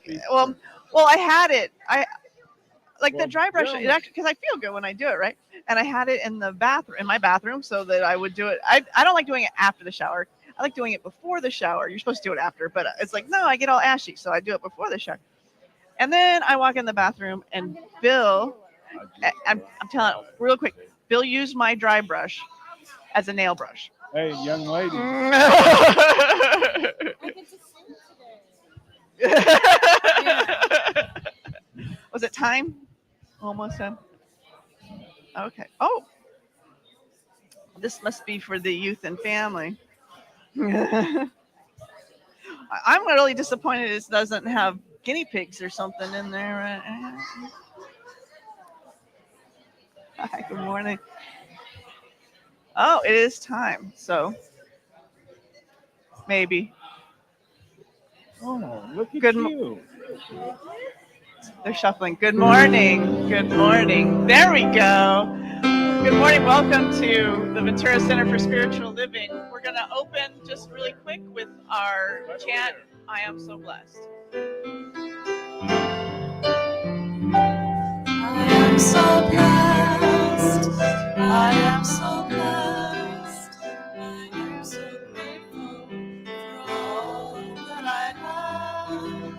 like, well, I had it. The dry brush, it actually, because I feel good when I do it, right? And I had it in the bathroom, in my bathroom, so that I would do it. I don't like doing it after the shower. I like doing it before the shower. You're supposed to do it after, but it's like, no, I get all ashy, so I do it before the shower. And then I walk in the bathroom, and Bill, I'm telling you, real quick, Bill used my dry brush as a nail brush. Hey, young lady. Was it time? Almost time. Okay. Oh, this must be for the youth and family. I'm really disappointed it doesn't have guinea pigs or something in there. Hi, good morning. Oh, it is time. So maybe. Oh, look at Good you. They're shuffling. Good morning. Good morning. There we go. Good morning. Welcome to the Ventura Center for Spiritual Living. We're going to open just really quick with our chant, I am so blessed. I am so blessed. I am so blessed. I am so grateful for all that I have.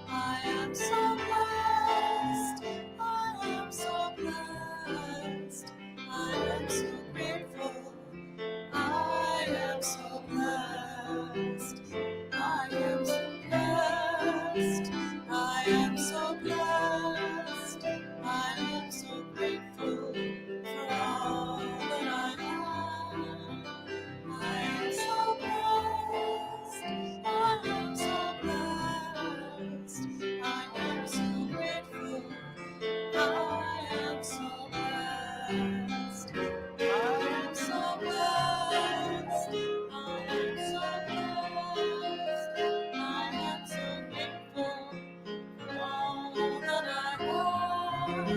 I am so blessed. I am so blessed. I am so grateful. I am so blessed. I am so blessed. I am so blessed. I am so grateful for all that I have. I am so blessed. I am so blessed. I am so grateful. I am so blessed. I am so blessed. I am so blessed. I am so grateful for all that I have.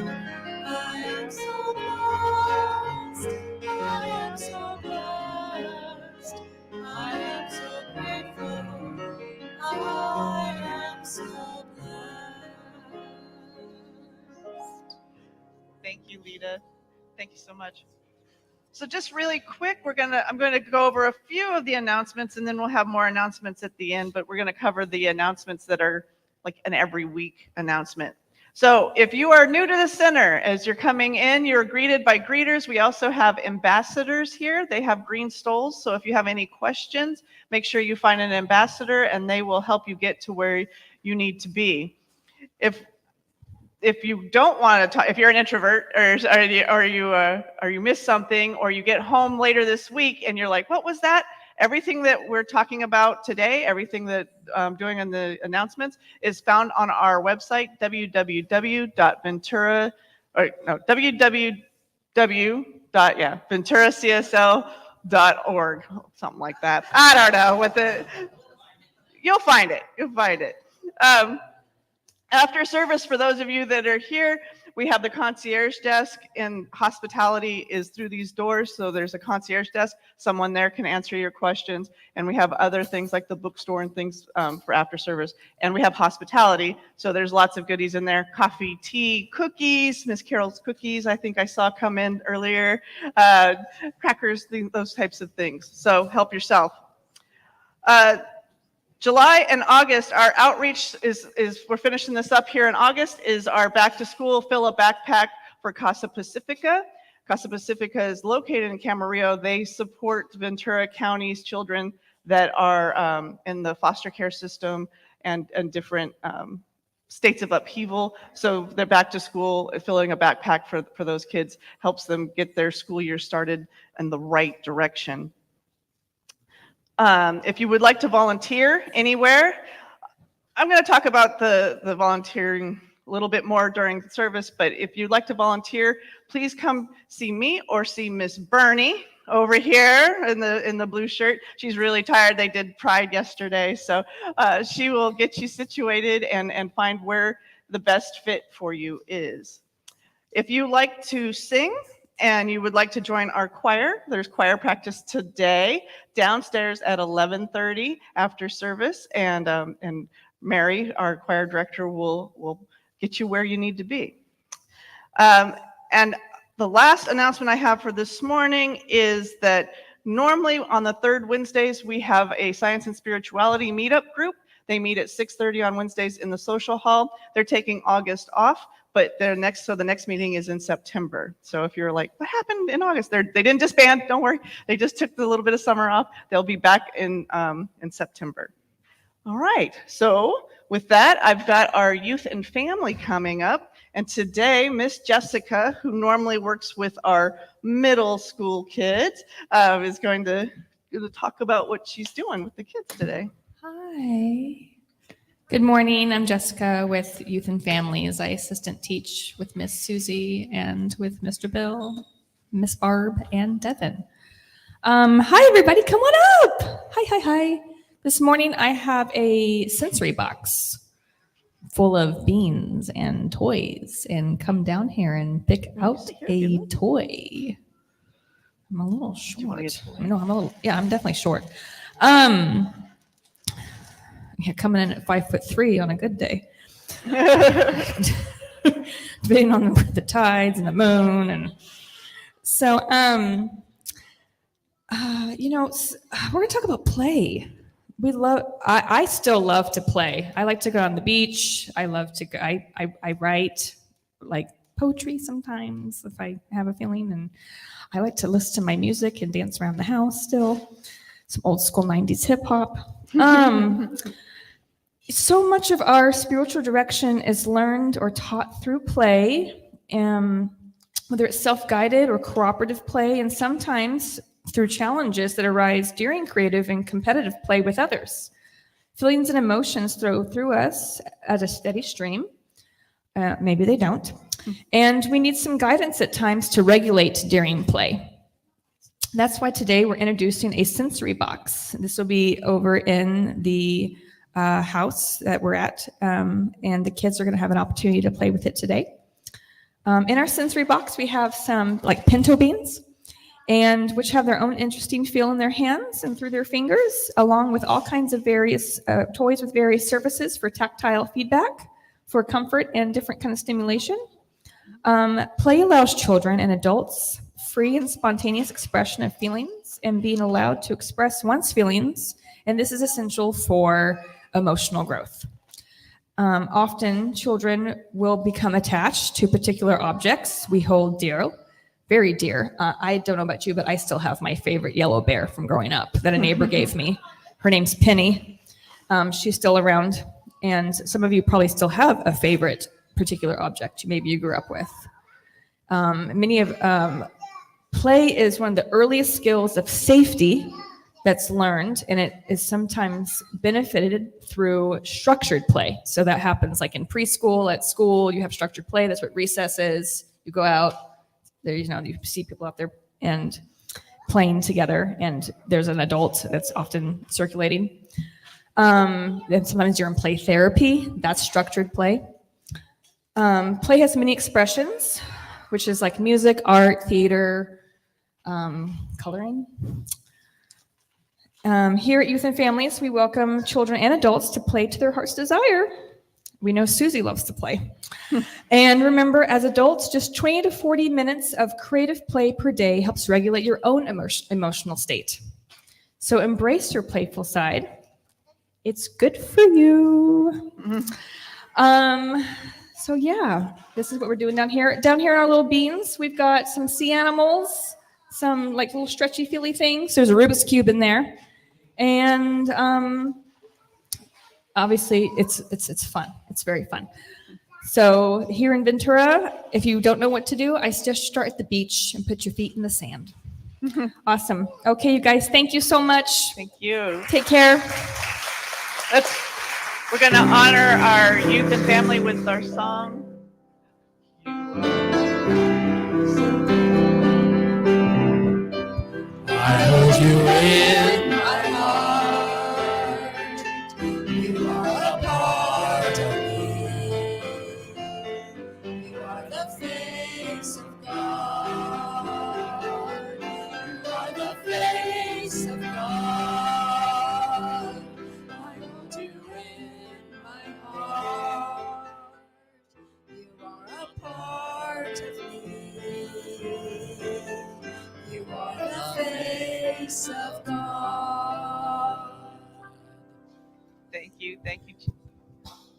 I am so blessed. I am so blessed. I am so grateful. I am so blessed. Thank you, Lita. Thank you so much. So just really quick, I'm going to go over a few of the announcements, and then we'll have more announcements at the end, but we're going to cover the announcements that are like an every week announcement. So if you are new to the center, as you're coming in, you're greeted by greeters. We also have ambassadors here. They have green stoles. So if you have any questions, make sure you find an ambassador and they will help you get to where you need to be. If you don't want to talk, if you're an introvert or you miss something, or you get home later this week and you're like, what was that? Everything that we're talking about today, everything that I'm doing in the announcements is found on our website, www.venturacsl.org, something like that. I don't know. You'll find it. After service, for those of you that are here, we have the concierge desk, and hospitality is through these doors. So there's a concierge desk. Someone there can answer your questions. And we have other things like the bookstore and things for after service. And we have hospitality. So there's lots of goodies in there. Coffee, tea, cookies, Miss Carol's cookies, I think I saw come in earlier. Crackers, those types of things. So help yourself. July and August, our outreach is we're finishing this up here in August, is our back to school fill a backpack for Casa Pacifica. Casa Pacifica is located in Camarillo. They support Ventura County's children that are in the foster care system and different states of upheaval. So they're back to school, filling a backpack for those kids helps them get their school year started in the right direction. If you would like to volunteer anywhere, I'm going to talk about the volunteering a little bit more during the service, but if you'd like to volunteer, please come see me or see Miss Bernie over here in the blue shirt. She's really tired. They did Pride yesterday, so she will get you situated and find where the best fit for you is. If you like to sing, and you would like to join our choir, there's choir practice today downstairs at 11:30 after service, and Mary, our choir director, will get you where you need to be. And the last announcement I have for this morning is that normally on the third Wednesdays, we have a science and spirituality meetup group. They meet at 6:30 on Wednesdays in the social hall. They're taking August off, but the next meeting is in September. So if you're like, what happened in August? They didn't disband, don't worry. They just took a little bit of summer off. They'll be back in September. All right, so with that, I've got our youth and family coming up. And today, Miss Jessica, who normally works with our middle school kids, is going to talk about what she's doing with the kids today. Hi. Good morning. I'm Jessica with Youth and Families. I assistant teach with Miss Susie and with Mr. Bill, Miss Barb, and Devin. Hi, everybody. Come on up. Hi. This morning, I have a sensory box full of beans and toys, and come down here and pick out a toy. I'm a little short. No, I'm definitely short. Yeah, coming in at 5'3" on a good day. Depending on the tides and the moon. And so, we're going to talk about play. I still love to play. I like to go on the beach. I love to go, I write like poetry sometimes if I have a feeling, and I like to listen to my music and dance around the house still. Some old school 90s hip hop. So much of our spiritual direction is learned or taught through play, whether it's self-guided or cooperative play, and sometimes through challenges that arise during creative and competitive play with others. Feelings and emotions flow through us at a steady stream. Maybe they don't. And we need some guidance at times to regulate during play. That's why today we're introducing a sensory box. This will be over in the house that we're at, and the kids are going to have an opportunity to play with it today. In our sensory box, we have some like pinto beans, and which have their own interesting feel in their hands and through their fingers, along with all kinds of various toys with various surfaces for tactile feedback, for comfort and different kind of stimulation. Play allows children and adults free and spontaneous expression of feelings and being allowed to express one's feelings, and this is essential for emotional growth. Often children will become attached to particular objects we hold dear, very dear. I don't know about you, but I still have my favorite yellow bear from growing up that a neighbor gave me. Her name's Penny. She's still around, and some of you probably still have a favorite particular object maybe you grew up with. Play is one of the earliest skills of safety that's learned, and it is sometimes benefited through structured play. So that happens like in preschool, at school, you have structured play. That's what recess is. You go out there, you see people out there and playing together, and there's an adult that's often circulating. Then sometimes you're in play therapy. That's structured play. Play has many expressions, which is like music, art, theater, coloring. Here at Youth and Families, we welcome children and adults to play to their heart's desire. We know Susie loves to play. And remember, as adults, just 20 to 40 minutes of creative play per day helps regulate your own emotional state. So embrace your playful side. It's good for you. So yeah, this is what we're doing down here. Down here in our little beans, we've got some sea animals, some like little stretchy feely things. There's a Rubik's Cube in there. And obviously it's fun. It's very fun. So here in Ventura, if you don't know what to do, I just start at the beach and put your feet in the sand. Awesome. Okay, you guys, thank you so much. Thank you. Take care. We're going to honor our youth and family with our song. I hold you in my heart. You are a part of me. You are the face of God. You are the face of God. I hold you in my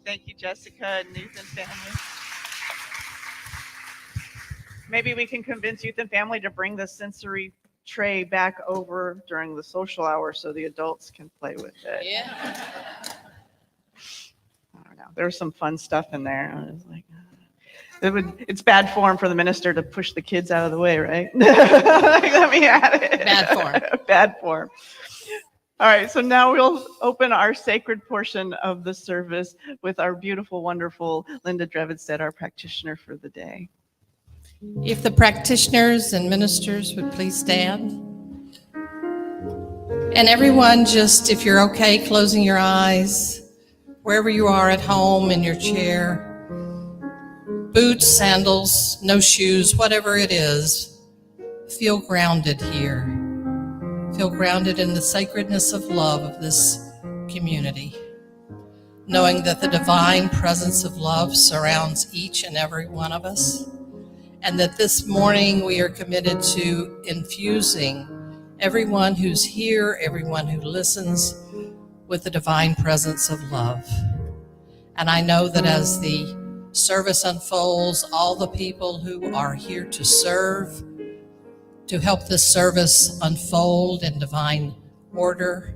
Thank you, Jessica and Youth and Family. Maybe we can convince Youth and Family to bring the sensory tray back over during the social hour so the adults can play with it. Yeah. I don't know. There was some fun stuff in there. I was like, it's bad form for the minister to push the kids out of the way, right? Like, let me at it. Bad form. Bad form. All right, so now we'll open our sacred portion of the service with our beautiful, wonderful Linda Drevidstead, our practitioner for the day. If the practitioners and ministers would please stand. And everyone, just if you're okay, closing your eyes, wherever you are at home, in your chair, boots, sandals, no shoes, whatever it is, feel grounded here. Feel grounded in the sacredness of love of this community, knowing that the divine presence of love surrounds each and every one of us, and that this morning we are committed to infusing everyone who's here, everyone who listens, with the divine presence of love. And I know that as the service unfolds, all the people who are here to serve, to help this service unfold in divine order,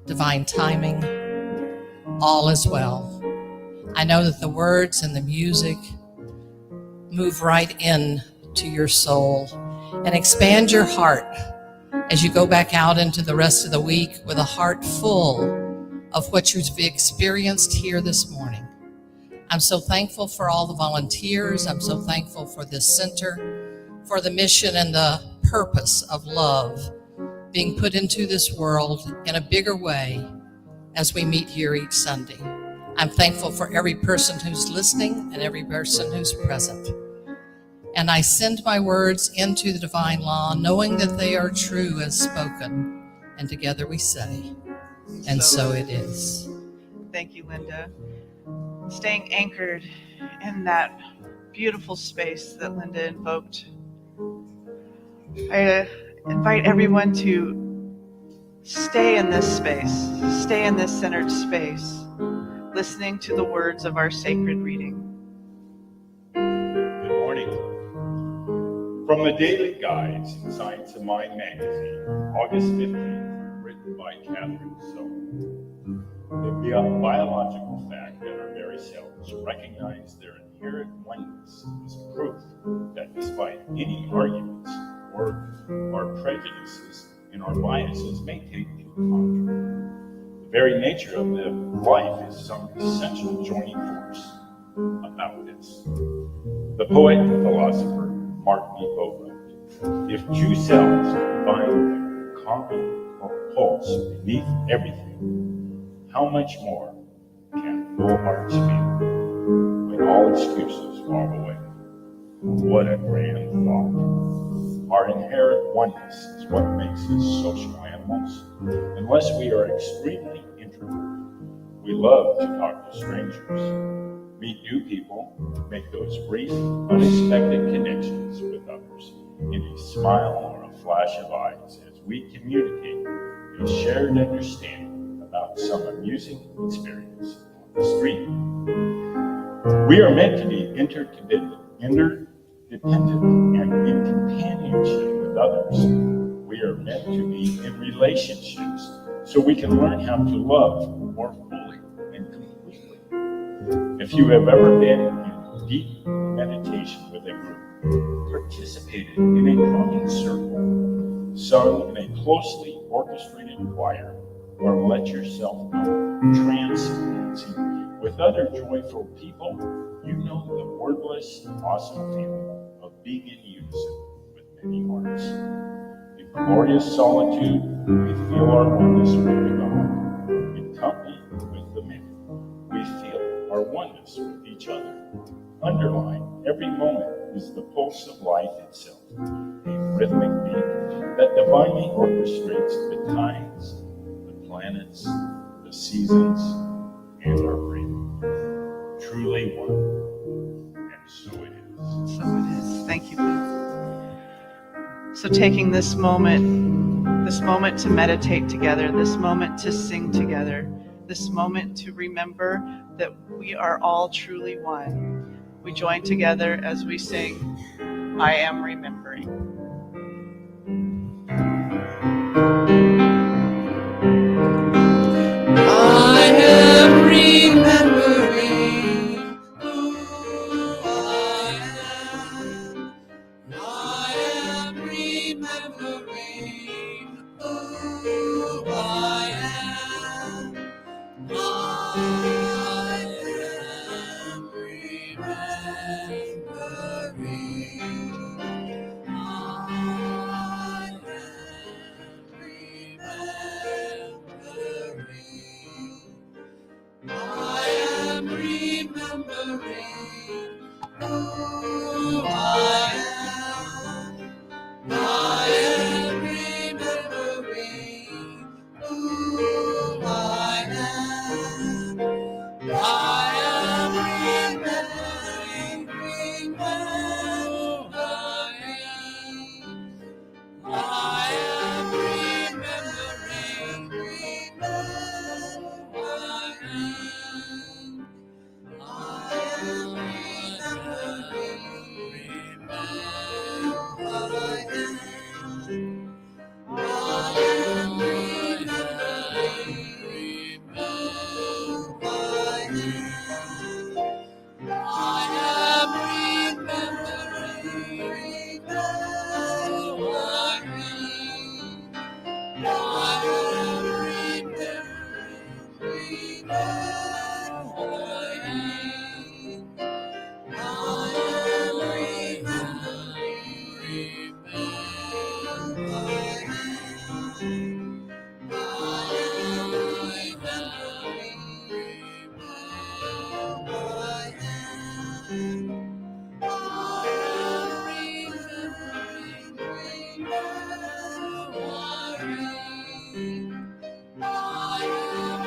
divine timing, all is well. I know that the words and the music move right in to your soul and expand your heart as you go back out into the rest of the week with a heart full of what you've experienced here this morning. I'm so thankful for all the volunteers. I'm so thankful for this center, for the mission and the purpose of love being put into this world in a bigger way as we meet here each Sunday. I'm thankful for every person who's listening and every person who's present. And I send my words into the divine law, knowing that they are true as spoken. And together we say, and so it is. Thank you, Linda. Staying anchored in that beautiful space that Linda invoked. I invite everyone to stay in this space, stay in this centered space, listening to the words of our sacred reading. Good morning. From the Daily Guides in Science of Mind magazine, August 15th, written by Catherine So. The biological fact that our very cells recognize their inherent oneness is proof that despite any arguments or our prejudices and our biases may take to the contrary, the very nature of the life is some essential joining force about this. The poet and philosopher Mark B. Bova, if two cells find a common pulse beneath everything, how much more can full hearts feel when all excuses fall away? What a grand thought. Our inherent oneness is what makes us social animals. Unless we are extremely introverted, we love to talk to strangers, meet new people, make those brief, unexpected connections with others in a smile or a flash of eyes as we communicate a shared understanding about some amusing experience on the street. We are meant to be interdependent and in companionship with others. We are meant to be in relationships so we can learn how to love more fully and completely. If you have ever been in deep meditation with a group, participated in a drumming circle, sung in a closely orchestrated choir, or let yourself go trance-dancing with other joyful people, you know the wordless, awesome feeling of being in unison with many hearts. In glorious solitude, we feel our oneness with the God. In company with the many, we feel our oneness with each other. Underlying every moment is the pulse of life itself, a rhythmic beat that divinely orchestrates the times, the planets, the seasons, and our freedom. Truly one, and so it is. So it is. Thank you, Lou. So taking this moment to meditate together, this moment to sing together, this moment to remember that we are all truly one. We join together as we sing, I Am Remembering. I am remembering who I am. I am remembering who I am. I am remembering. I am remembering. I am remembering who I am. I am remembering who I am. I am remembering who I am. I am remembering who I am. I am remembering who I am. I am remembering who I am. I am remembering who I am. I am remembering who I am. I am remembering who I am. I am remembering who I am. I am remembering who I am. I am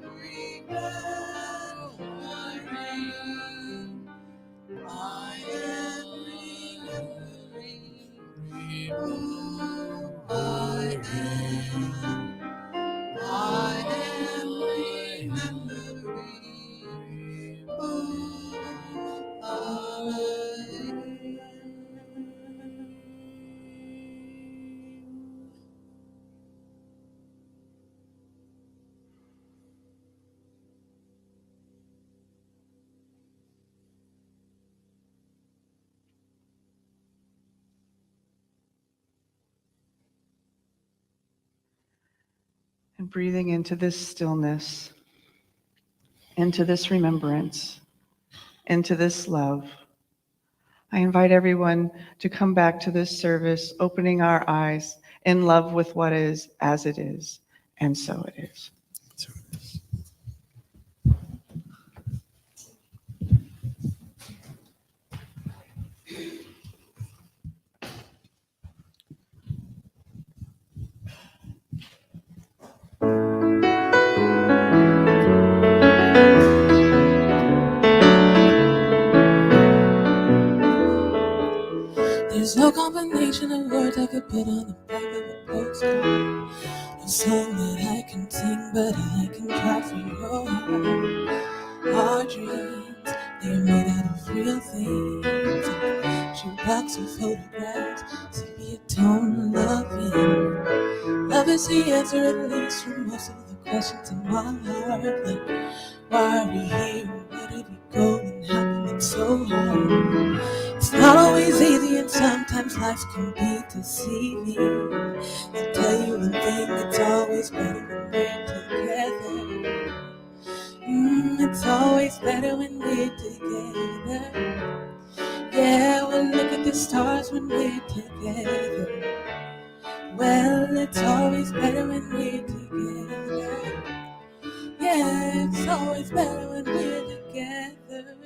remembering who I am. I am remembering who I am. I am remembering who I am. And breathing into this stillness, into this remembrance, into this love. I invite everyone to come back to this service, opening our eyes in love with what is as it is, and so it is. There's no combination of words I could put on the back of a postcard. No song that I can sing, but I can try for your heart. Our dreams, they're made out of real things. A shoebox of photographs, sepia tone loving. Love is the answer, at least, for most of the questions in my heart. Like, why are we here? Where did we go? And how come it's so hard? It's not always easy, and sometimes life can be deceiving. I'll tell you one thing, it's always better when we're together. It's always better when we're together. Yeah, we'll look at the stars when we're together. Well, it's always better when we're together. Yeah, it's always better when we're together.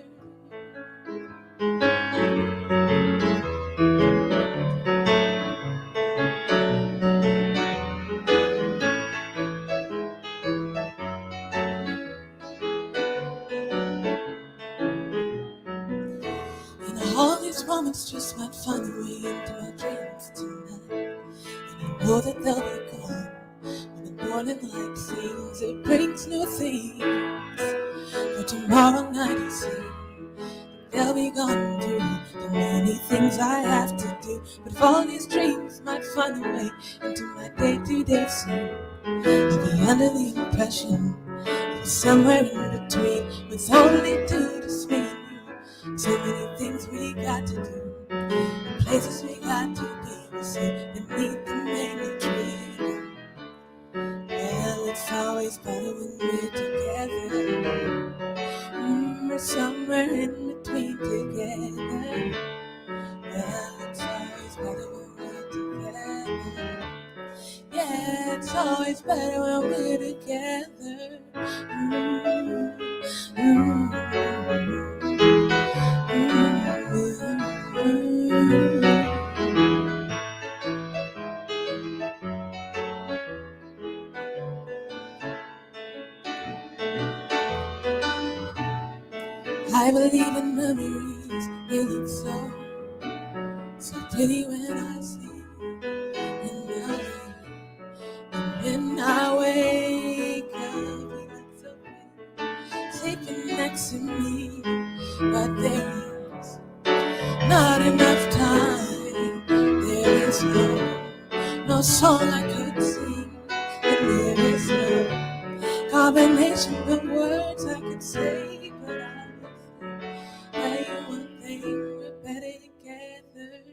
And all these moments just might find their way into our dreams tonight. And I know that they'll be gone. And I know morning light sings, it brings new things. But tomorrow night you see, they'll be gone too. The many things I have to do, but if all these dreams might find a way into my day-to-day soon, I'll be under the impression of somewhere in between, with only two, just me and you. So many things we got to do, the places we got to be. We sit beneath the mango tree. Well, it's always better when we're together. We're somewhere in between together. Well, it's always better when we're together. Yeah, it's always better when we're together. I believe in memories, they look so pretty when I see in the way. And when I wake up, you look so pretty, sleeping next to me. But there is not enough time. There is no song I could sing, and there is no combination of words I could say. But I will tell you one thing, we're better together.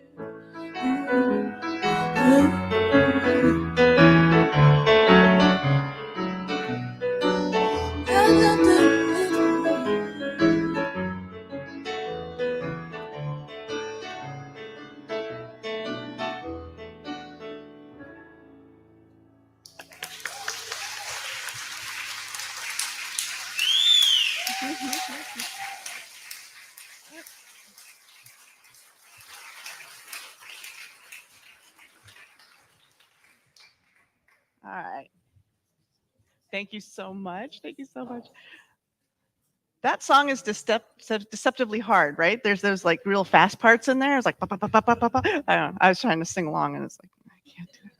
All right. Thank you so much. Thank you so much. That song is deceptively hard, right? There's those like real fast parts in there. It's like, ba, ba, ba, ba, ba, ba, ba. I don't know. I was trying to sing along and it's like, I can't do it.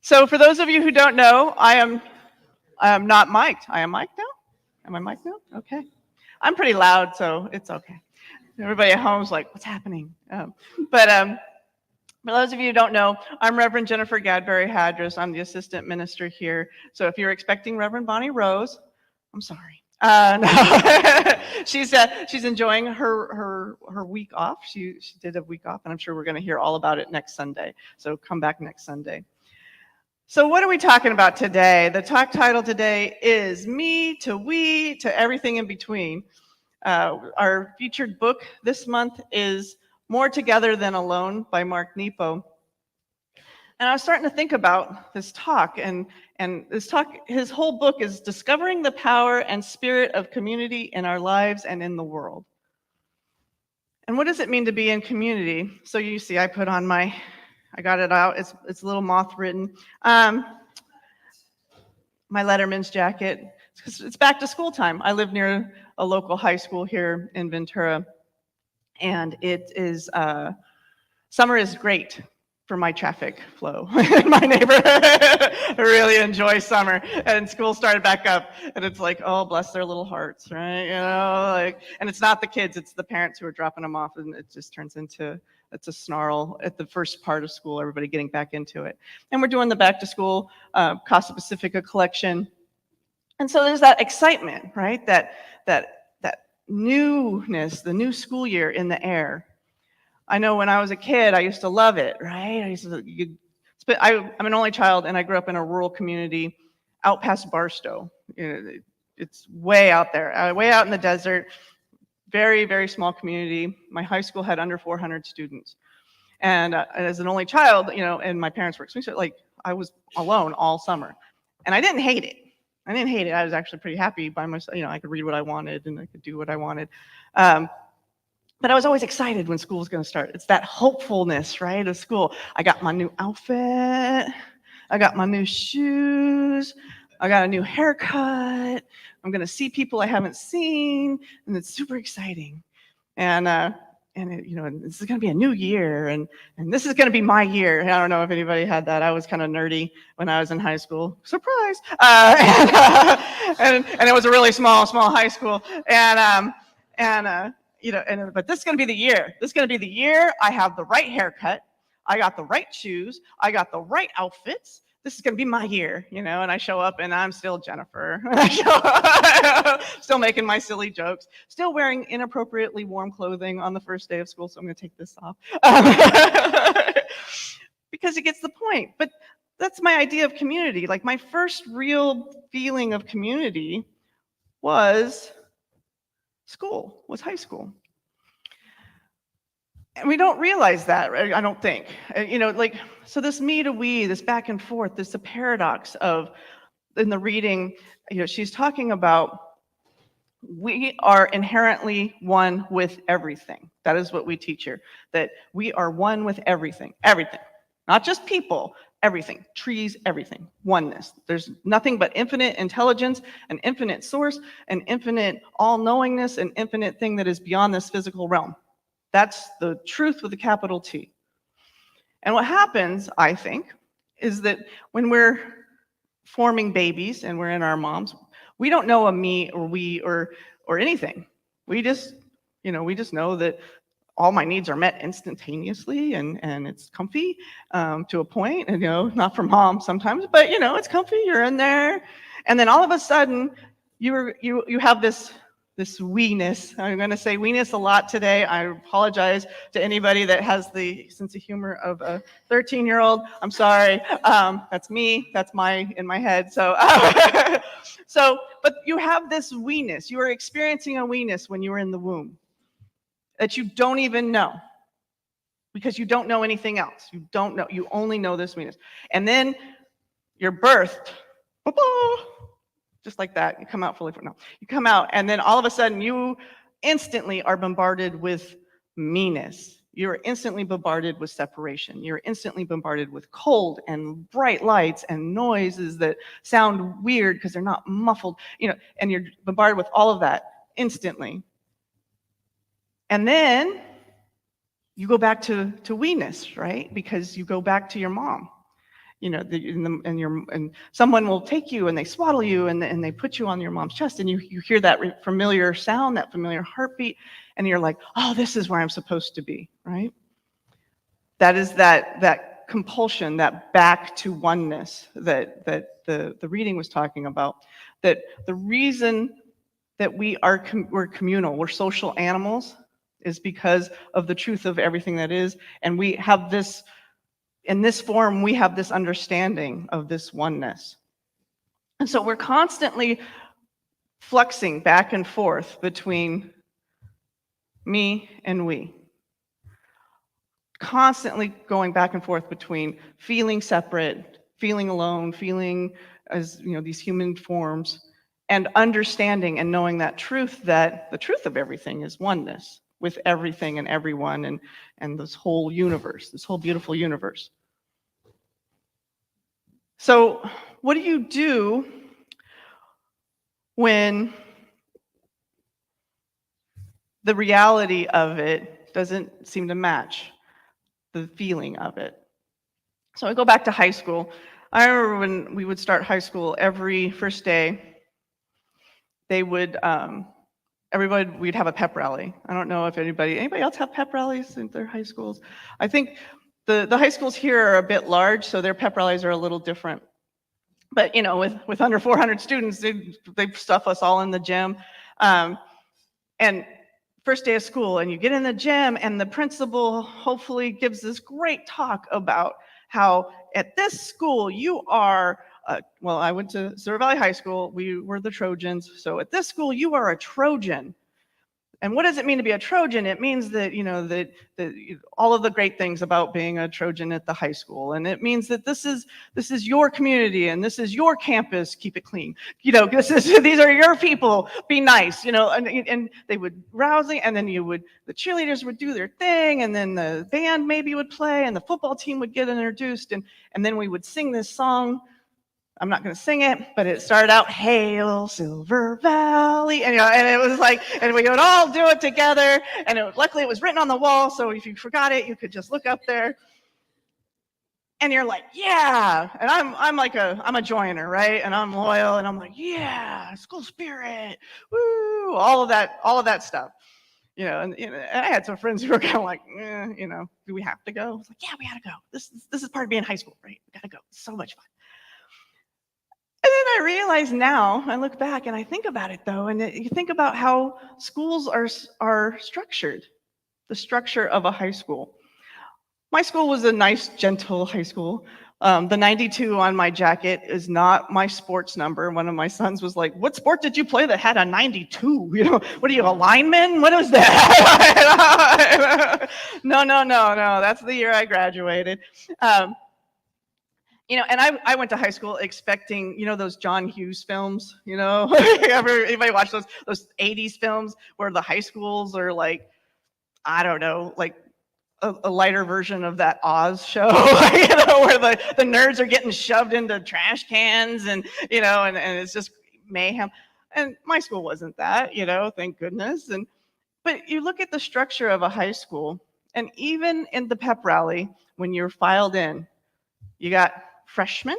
So for those of you who don't know, I am not mic'd. I am mic'd now? Am I mic'd now? Okay. I'm pretty loud, so it's okay. Everybody at home is like, what's happening? For those of you who don't know, I'm Reverend Jennifer Gadberry Hadris. I'm the assistant minister here. So if you're expecting Reverend Bonnie Rose, I'm sorry. No. she's enjoying her week off. She did a week off, and I'm sure we're going to hear all about it next Sunday. So come back next Sunday. So what are we talking about today? The talk title today is Me to We to Everything in Between. Our featured book this month is More Together Than Alone by Mark Nepo. And I was starting to think about this talk, and this talk, his whole book is Discovering the Power and Spirit of Community in Our Lives and in the World. And what does it mean to be in community? So you see, I got it out, it's a little moth written. My Letterman's jacket, it's back to school time. I live near a local high school here in Ventura, and it is, summer is great for my traffic flow in my neighborhood. I really enjoy summer, and school started back up, and it's like, oh, bless their little hearts, right? You know, like, and it's not the kids, it's the parents who are dropping them off, and it just turns into, it's a snarl at the first part of school, everybody getting back into it. And we're doing the back to school Casa Pacifica collection. And so there's that excitement, right? That newness, the new school year in the air. I know when I was a kid, I used to love it, right? I'm an only child, and I grew up in a rural community out past Barstow. It's way out there, way out in the desert. Very, very small community. My high school had under 400 students. And as an only child, and my parents were expensive, like I was alone all summer. And I didn't hate it. I was actually pretty happy by myself. I could read what I wanted and I could do what I wanted. But I was always excited when school was going to start. It's that hopefulness, right, of school. I got my new outfit. I got my new shoes. I got a new haircut. I'm going to see people I haven't seen, and it's super exciting. And and this is going to be a new year, and this is going to be my year. I don't know if anybody had that. I was kind of nerdy when I was in high school. Surprise! And it was a really small high school, but this is going to be the year. This is going to be the year I have the right haircut, I got the right shoes, I got the right outfits. This is going to be my year, and I show up and I'm still Jennifer. Still making my silly jokes, still wearing inappropriately warm clothing on the first day of school, so I'm going to take this off. Because it gets the point. But that's my idea of community. Like, my first real feeling of community was school, was high school. And we don't realize that, right? I don't think. So this me to we, this back and forth, this a paradox of, in the reading, she's talking about we are inherently one with everything. That is what we teach here, that we are one with everything, everything. Not just people, everything, trees, everything, oneness. There's nothing but infinite intelligence, an infinite source, an infinite all-knowingness, an infinite thing that is beyond this physical realm. That's the truth with a capital T. And what happens, I think, is that when we're forming babies and we're in our moms, we don't know a me or we or anything. We just know that all my needs are met instantaneously, and it's comfy to a point, and not for mom sometimes, but it's comfy, you're in there. And then all of a sudden you have this we-ness. I'm going to say we-ness a lot today. I apologize to anybody that has the sense of humor of a 13-year-old. I'm sorry. That's me. That's in my head. So, but you have this we-ness. You are experiencing a we-ness when you were in the womb that you don't even know, because you don't know anything else. You don't know. You only know this we-ness. And then you're birthed. Just like that, you come out fully formed. No, you come out, and then all of a sudden, you instantly are bombarded with meanness. You're instantly bombarded with separation. You're instantly bombarded with cold and bright lights and noises that sound weird because they're not muffled, and you're bombarded with all of that instantly. And then you go back to we-ness, right? Because you go back to your mom. And someone will take you and they swaddle you and they put you on your mom's chest, and you hear that familiar sound, that familiar heartbeat, and you're like, oh, this is where I'm supposed to be, right? That is that compulsion, that back to oneness that the reading was talking about. That the reason that we're communal, we're social animals, is because of the truth of everything that is, and we have this. In this form, we have this understanding of this oneness. And so we're constantly fluxing back and forth between me and we. Constantly going back and forth between feeling separate, feeling alone, feeling as these human forms, and understanding and knowing that the truth of everything is oneness with everything and everyone and this whole universe, this whole beautiful universe. So what do you do when the reality of it doesn't seem to match the feeling of it? So I go back to high school. I remember when we would start high school, every first day, they would, we'd have a pep rally. I don't know if anybody else have pep rallies in their high schools? I think the high schools here are a bit large, so their pep rallies are a little different. But with under 400 students, they stuff us all in the gym. And first day of school, and you get in the gym, and the principal hopefully gives this great talk about how at this school you are. Well, I went to Silver Valley High School. We were the Trojans. So at this school, you are a Trojan. And what does it mean to be a Trojan? It means that, that all of the great things about being a Trojan at the high school. And it means that this is your community and this is your campus. Keep it clean. These are your people. Be nice, and they would rouse, and then the cheerleaders would do their thing, and then the band maybe would play, and the football team would get introduced, and then we would sing this song I'm not going to sing it, but it started out, Hail Silver Valley, and, and it was like, and we would all do it together, and luckily it was written on the wall, so if you forgot it, you could just look up there, and you're like, yeah, and I'm a joiner, right, and I'm loyal, and I'm like, yeah, school spirit, woo, all of that stuff. And I had some friends who were kind of like, do we have to go? I was like, yeah, we gotta go. This is part of being in high school, right? We gotta go. It's so much fun. And then I realize now, I look back and I think about it though, and you think about how schools are structured, the structure of a high school. My school was a nice, gentle high school. The 92 on my jacket is not my sports number. One of my sons was like, what sport did you play that had a 92? What are you, a lineman? What was that? No, that's the year I graduated. And I went to high school expecting, those John Hughes films, anybody watch those 80s films where the high schools are like, I don't know, like a lighter version of that Oz show, where the nerds are getting shoved into trash cans and it's just mayhem. And my school wasn't that, thank goodness. But you look at the structure of a high school, and even in the pep rally, when you're filed in, you got freshmen,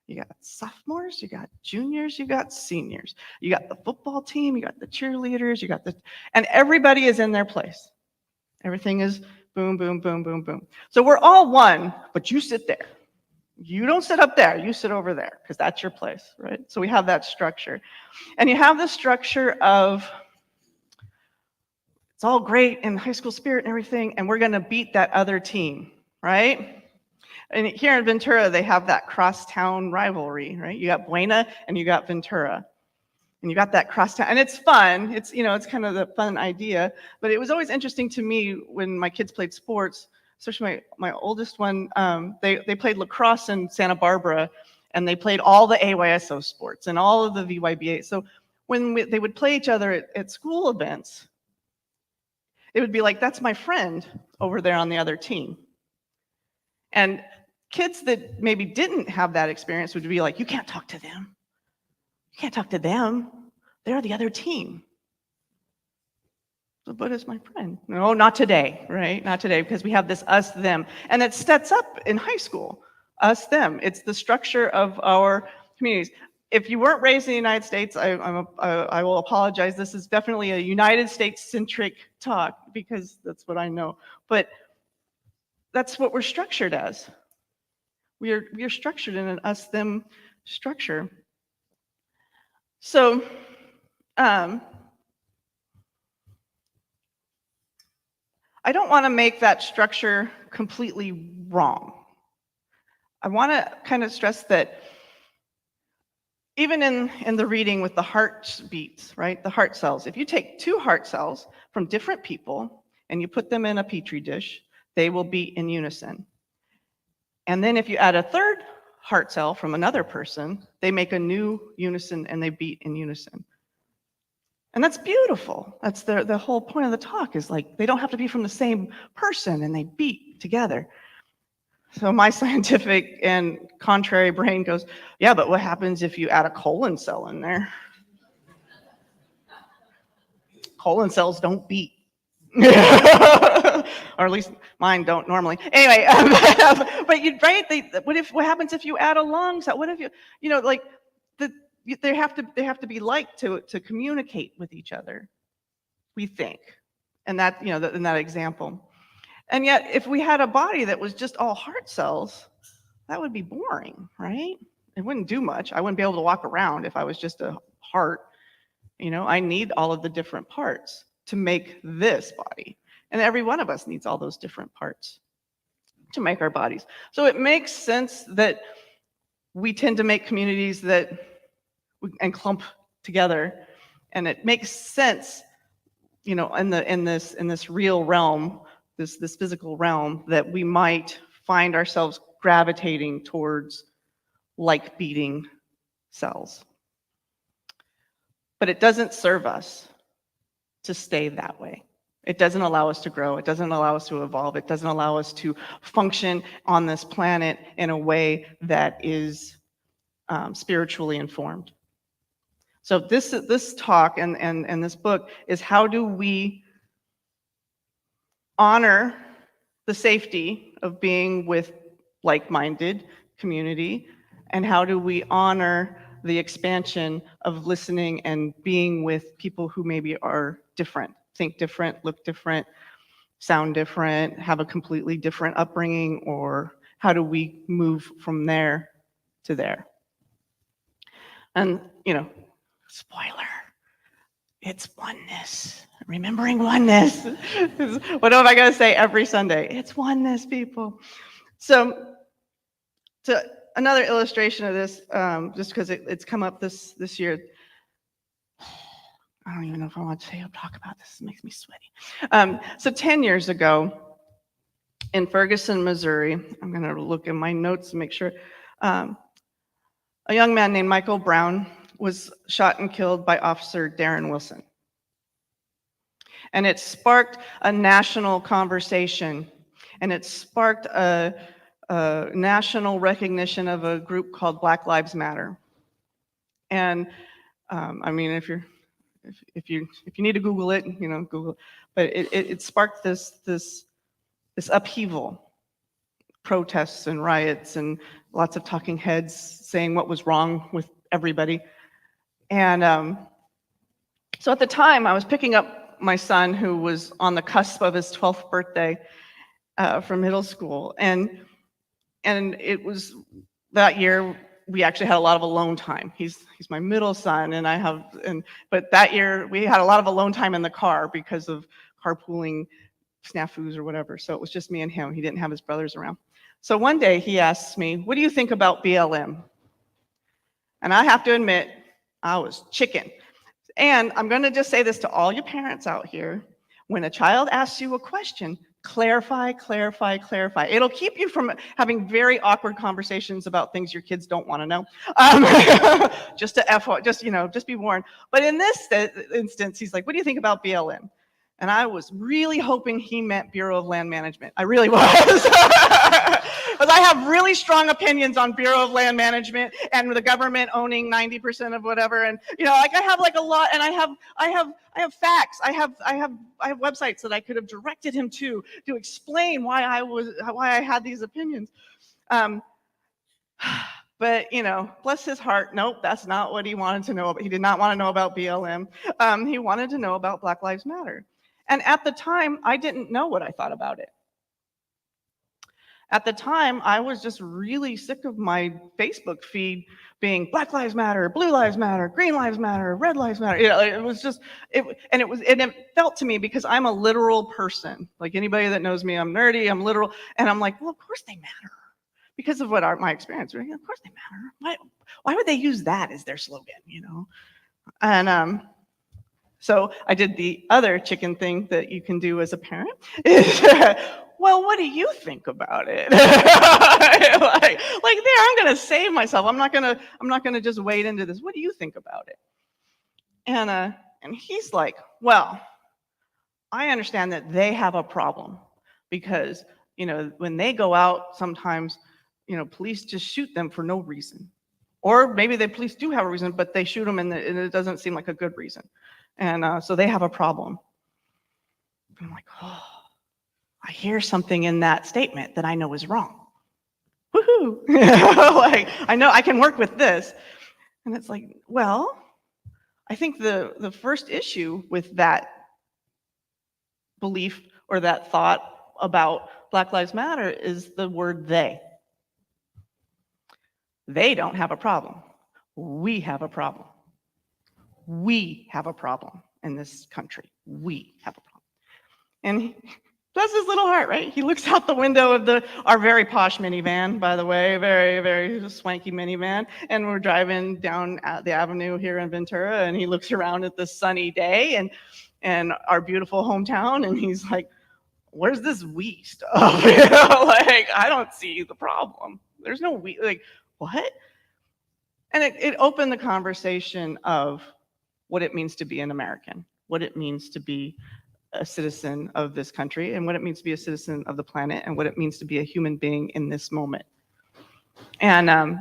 you got sophomores, you got juniors, you got seniors, you got the football team, you got the cheerleaders, and everybody is in their place. Everything is boom, boom, boom, boom, boom. So we're all one, but you sit there. You don't sit up there, you sit over there, because that's your place, right? So we have that structure. And you have the structure of, it's all great in high school spirit and everything, and we're gonna beat that other team, right? And here in Ventura, they have that crosstown rivalry, right? You got Buena and you got Ventura. And you got that crosstown, and it's fun. It's it's kind of the fun idea. But it was always interesting to me when my kids played sports, especially my oldest one. They played lacrosse in Santa Barbara, and they played all the AYSO sports and all of the VYBA. So when they would play each other at school events, it would be like, that's my friend over there on the other team. And kids that maybe didn't have that experience would be like, you can't talk to them. You can't talk to them. They're the other team. So, but it's my friend. No, not today, right? Not today, because we have this us, them. And it sets up in high school, us, them. It's the structure of our communities. If you weren't raised in the United States, I will apologize. This is definitely a United States-centric talk, because that's what I know. But that's what we're structured as. We are structured in an us, them structure. So, I don't want to make that structure completely wrong. I want to kind of stress that even in the reading with the heartbeats, right, the heart cells, if you take 2 heart cells from different people and you put them in a petri dish, they will beat in unison. And then if you add a 3rd heart cell from another person, they make a new unison and they beat in unison. And that's beautiful. That's the whole point of the talk, is like, they don't have to be from the same person and they beat together. So my scientific and contrary brain goes, yeah, but what happens if you add a colon cell in there? Colon cells don't beat. Or at least mine don't normally. Anyway, but you right? What happens if you add a lung cell? What if they have to be like to communicate with each other? We think, and that in that example. And yet, if we had a body that was just all heart cells, that would be boring, right? It wouldn't do much. I wouldn't be able to walk around if I was just a heart. I need all of the different parts to make this body. And every one of us needs all those different parts to make our bodies. So it makes sense that we tend to make communities and clump together. And it makes sense, in this real realm, this physical realm, that we might find ourselves gravitating towards like beating cells. But it doesn't serve us to stay that way. It doesn't allow us to grow. It doesn't allow us to evolve. It doesn't allow us to function on this planet in a way that is spiritually informed. So this talk and this book is how do we honor the safety of being with like-minded community, and how do we honor the expansion of listening and being with people who maybe are different, think different, look different, sound different, have a completely different upbringing, or how do we move from there to there? And, you know, spoiler, it's oneness. Remembering oneness. What am I going to say every Sunday? It's oneness, people. So, another illustration of this, just because it's come up this year. I don't even know if I want to talk about this. It makes me sweaty. So 10 years ago in Ferguson, Missouri, I'm going to look in my notes to make sure, a young man named Michael Brown was shot and killed by Officer Darren Wilson. And it sparked a national conversation, and it sparked a national recognition of a group called Black Lives Matter. And I mean, if you need to Google it, you know, Google. But it sparked this upheaval, protests and riots, and lots of talking heads saying what was wrong with everybody. And so at the time, I was picking up my son, who was on the cusp of his 12th birthday from middle school, and it was that year we actually had a lot of alone time. He's my middle son, but that year we had a lot of alone time in the car because of carpooling snafus or whatever. So it was just me and him. He didn't have his brothers around. So one day he asks me, "What do you think about BLM?" And I have to admit, I was chicken. And I'm going to just say this to all you parents out here. When a child asks you a question, clarify, clarify, clarify. It'll keep you from having very awkward conversations about things your kids don't want to know. Just be warned. But in this instance, he's like, "What do you think about BLM?" And I was really hoping he meant Bureau of Land Management. I really was. Because I have really strong opinions on Bureau of Land Management and the government owning 90% of whatever. And, you know, like I have like a lot, and I have facts. I have websites that I could have directed him to explain why I had these opinions. But, you know, bless his heart, nope, that's not what he wanted to know about. He did not want to know about BLM. He wanted to know about Black Lives Matter. And at the time, I didn't know what I thought about it. At the time, I was just really sick of my Facebook feed being Black Lives Matter, Blue Lives Matter, Green Lives Matter, Red Lives Matter. You know, it was just, and it felt to me, because I'm a literal person. Like anybody that knows me, I'm nerdy, I'm literal, and I'm like, well, of course they matter, because of my experience. Right? Of course they matter. Why would they use that as their slogan? You know, and so I did the other chicken thing that you can do as a parent. Is, well, what do you think about it? like there, I'm gonna save myself. I'm not gonna just wade into this. What do you think about it? And he's like, well, I understand that they have a problem, because, you know, when they go out, sometimes, you know, police just shoot them for no reason. Or maybe the police do have a reason, but they shoot them and it doesn't seem like a good reason. And so they have a problem. And I'm like, oh, I hear something in that statement that I know is wrong. Woohoo! Like, I know I can work with this. And it's like, well, I think the first issue with that belief or that thought about Black Lives Matter is the word they. They don't have a problem. We have a problem. We have a problem in this country. We have a problem. And bless his little heart, right? He looks out the window of our very posh minivan, by the way, very, very swanky minivan. And we're driving down the avenue here in Ventura, and he looks around at this sunny day and our beautiful hometown, and he's like, where's this we stuff? You know, like, I don't see the problem. There's no we, like, what? And it opened the conversation of what it means to be an American, what it means to be a citizen of this country, and what it means to be a citizen of the planet, and what it means to be a human being in this moment. And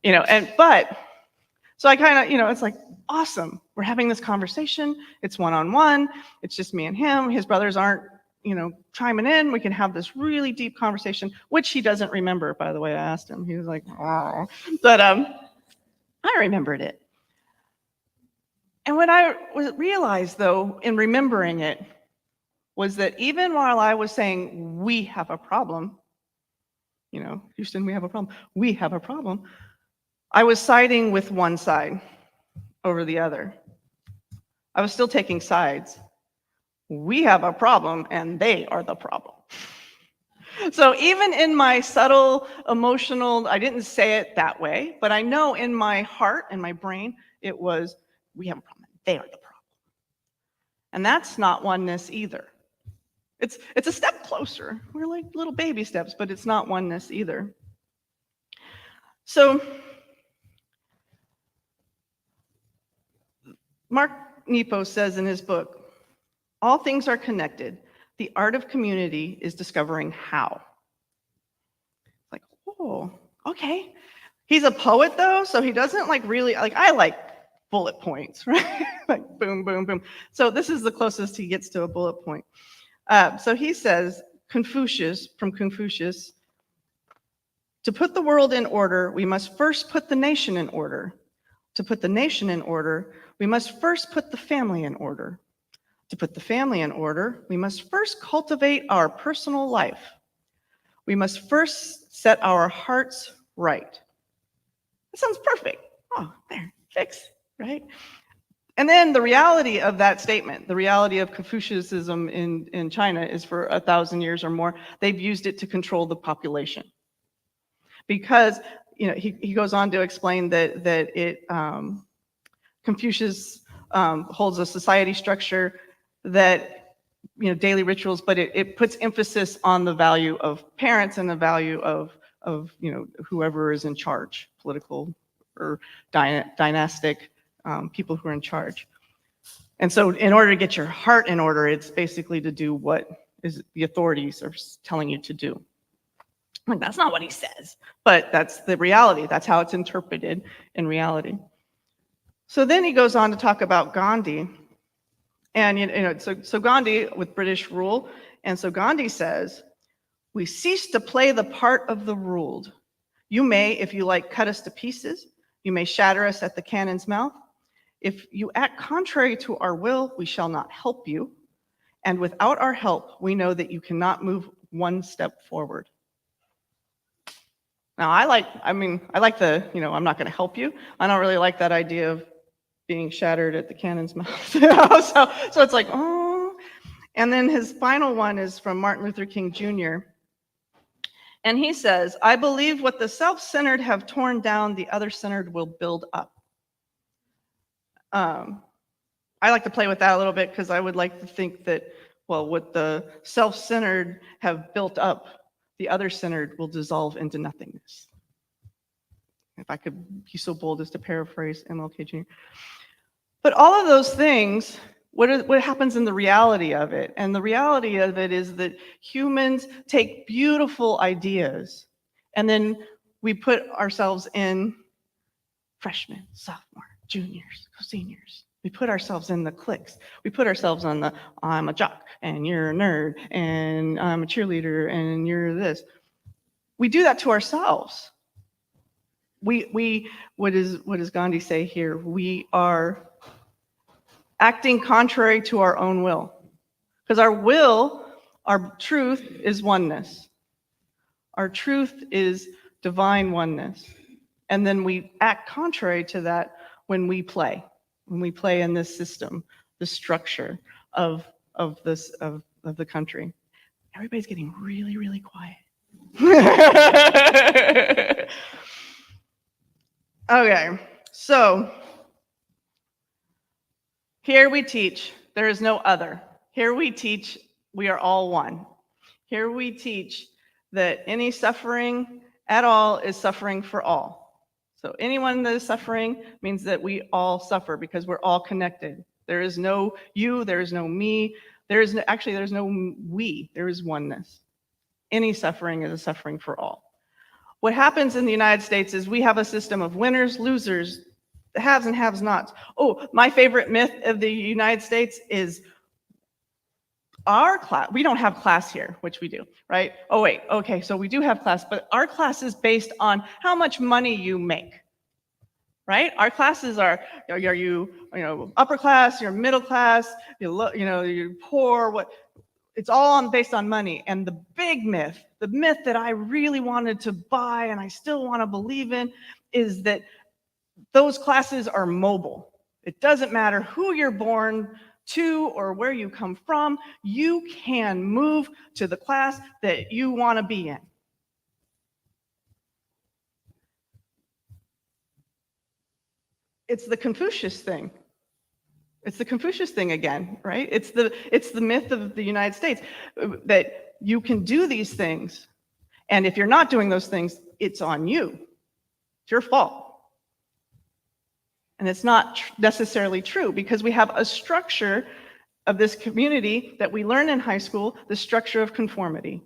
So I kind of, it's like, awesome. We're having this conversation. It's one-on-one. It's just me and him. His brothers aren't, chiming in. We can have this really deep conversation, which he doesn't remember, by the way. I asked him. He was like, oh. But I remembered it. And what I realized, though, in remembering it, was that even while I was saying, we have a problem, Houston, we have a problem. We have a problem. I was siding with one side over the other. I was still taking sides. We have a problem and they are the problem. So even in my subtle emotional, I didn't say it that way, but I know in my heart and my brain, it was, we have a problem. They are the problem. And that's not oneness either. It's a step closer. We're like little baby steps, but it's not oneness either. So Mark Nepo says in his book, all things are connected. The art of community is discovering how. Like, oh, okay. He's a poet though, so he doesn't really, I like bullet points, right? Like boom, boom, boom. So this is the closest he gets to a bullet point. So he says, from Confucius, to put the world in order, we must first put the nation in order. To put the nation in order, we must first put the family in order. To put the family in order, we must first cultivate our personal life. We must first set our hearts right. That sounds perfect. Oh, there, fix, right? And then the reality of that statement, the reality of Confucianism in China is for 1,000 years or more, they've used it to control the population. Because, he goes on to explain that Confucius holds a society structure that, daily rituals, but it puts emphasis on the value of parents and the value of whoever is in charge, political or dynastic people who are in charge. And so in order to get your heart in order, it's basically to do what is the authorities are telling you to do. Like, that's not what he says, but that's the reality. That's how it's interpreted in reality. So then he goes on to talk about Gandhi. And, so Gandhi with British rule. And so Gandhi says, we cease to play the part of the ruled. You may, if you like, cut us to pieces. You may shatter us at the cannon's mouth. If you act contrary to our will, we shall not help you. And without our help, we know that you cannot move one step forward. Now, I like the, I'm not going to help you. I don't really like that idea of being shattered at the cannon's mouth. So it's like, oh. And then his final one is from Martin Luther King Jr. And he says, I believe what the self-centered have torn down, the other-centered will build up. I like to play with that a little bit because I would like to think that, well, what the self-centered have built up, the other-centered will dissolve into nothingness. If I could be so bold as to paraphrase MLK Jr. But all of those things, what happens in the reality of it? And the reality of it is that humans take beautiful ideas and then we put ourselves in freshmen, sophomore, juniors, seniors. We put ourselves in the cliques. We put ourselves on the, I'm a jock and you're a nerd and I'm a cheerleader and you're this. We do that to ourselves. What does Gandhi say here? We are acting contrary to our own will. Because our truth is oneness. Our truth is divine oneness. And then we act contrary to that when we play in this system, the structure of the country. Everybody's getting really, really quiet. Okay, so here we teach there is no other. Here we teach we are all one. Here we teach that any suffering at all is suffering for all. So anyone that is suffering means that we all suffer because we're all connected. There is no you, there is no me, there's no we, there is oneness. Any suffering is a suffering for all. What happens in the United States is we have a system of winners, losers, haves and have-nots. Oh, my favorite myth of the United States is our class. We don't have class here, which we do, right? Oh, wait, okay, so we do have class, but our class is based on how much money you make, right? Our classes are you upper class, you're middle class, you're poor, what? It's all based on money. And the big myth, the myth that I really wanted to buy and I still want to believe in, is that those classes are mobile. It doesn't matter who you're born to or where you come from, you can move to the class that you want to be in. It's the Confucius thing. It's the Confucius thing again, right? It's the myth of the United States that you can do these things, and if you're not doing those things, it's on you. It's your fault. And it's not necessarily true, because we have a structure of this community that we learn in high school, the structure of conformity.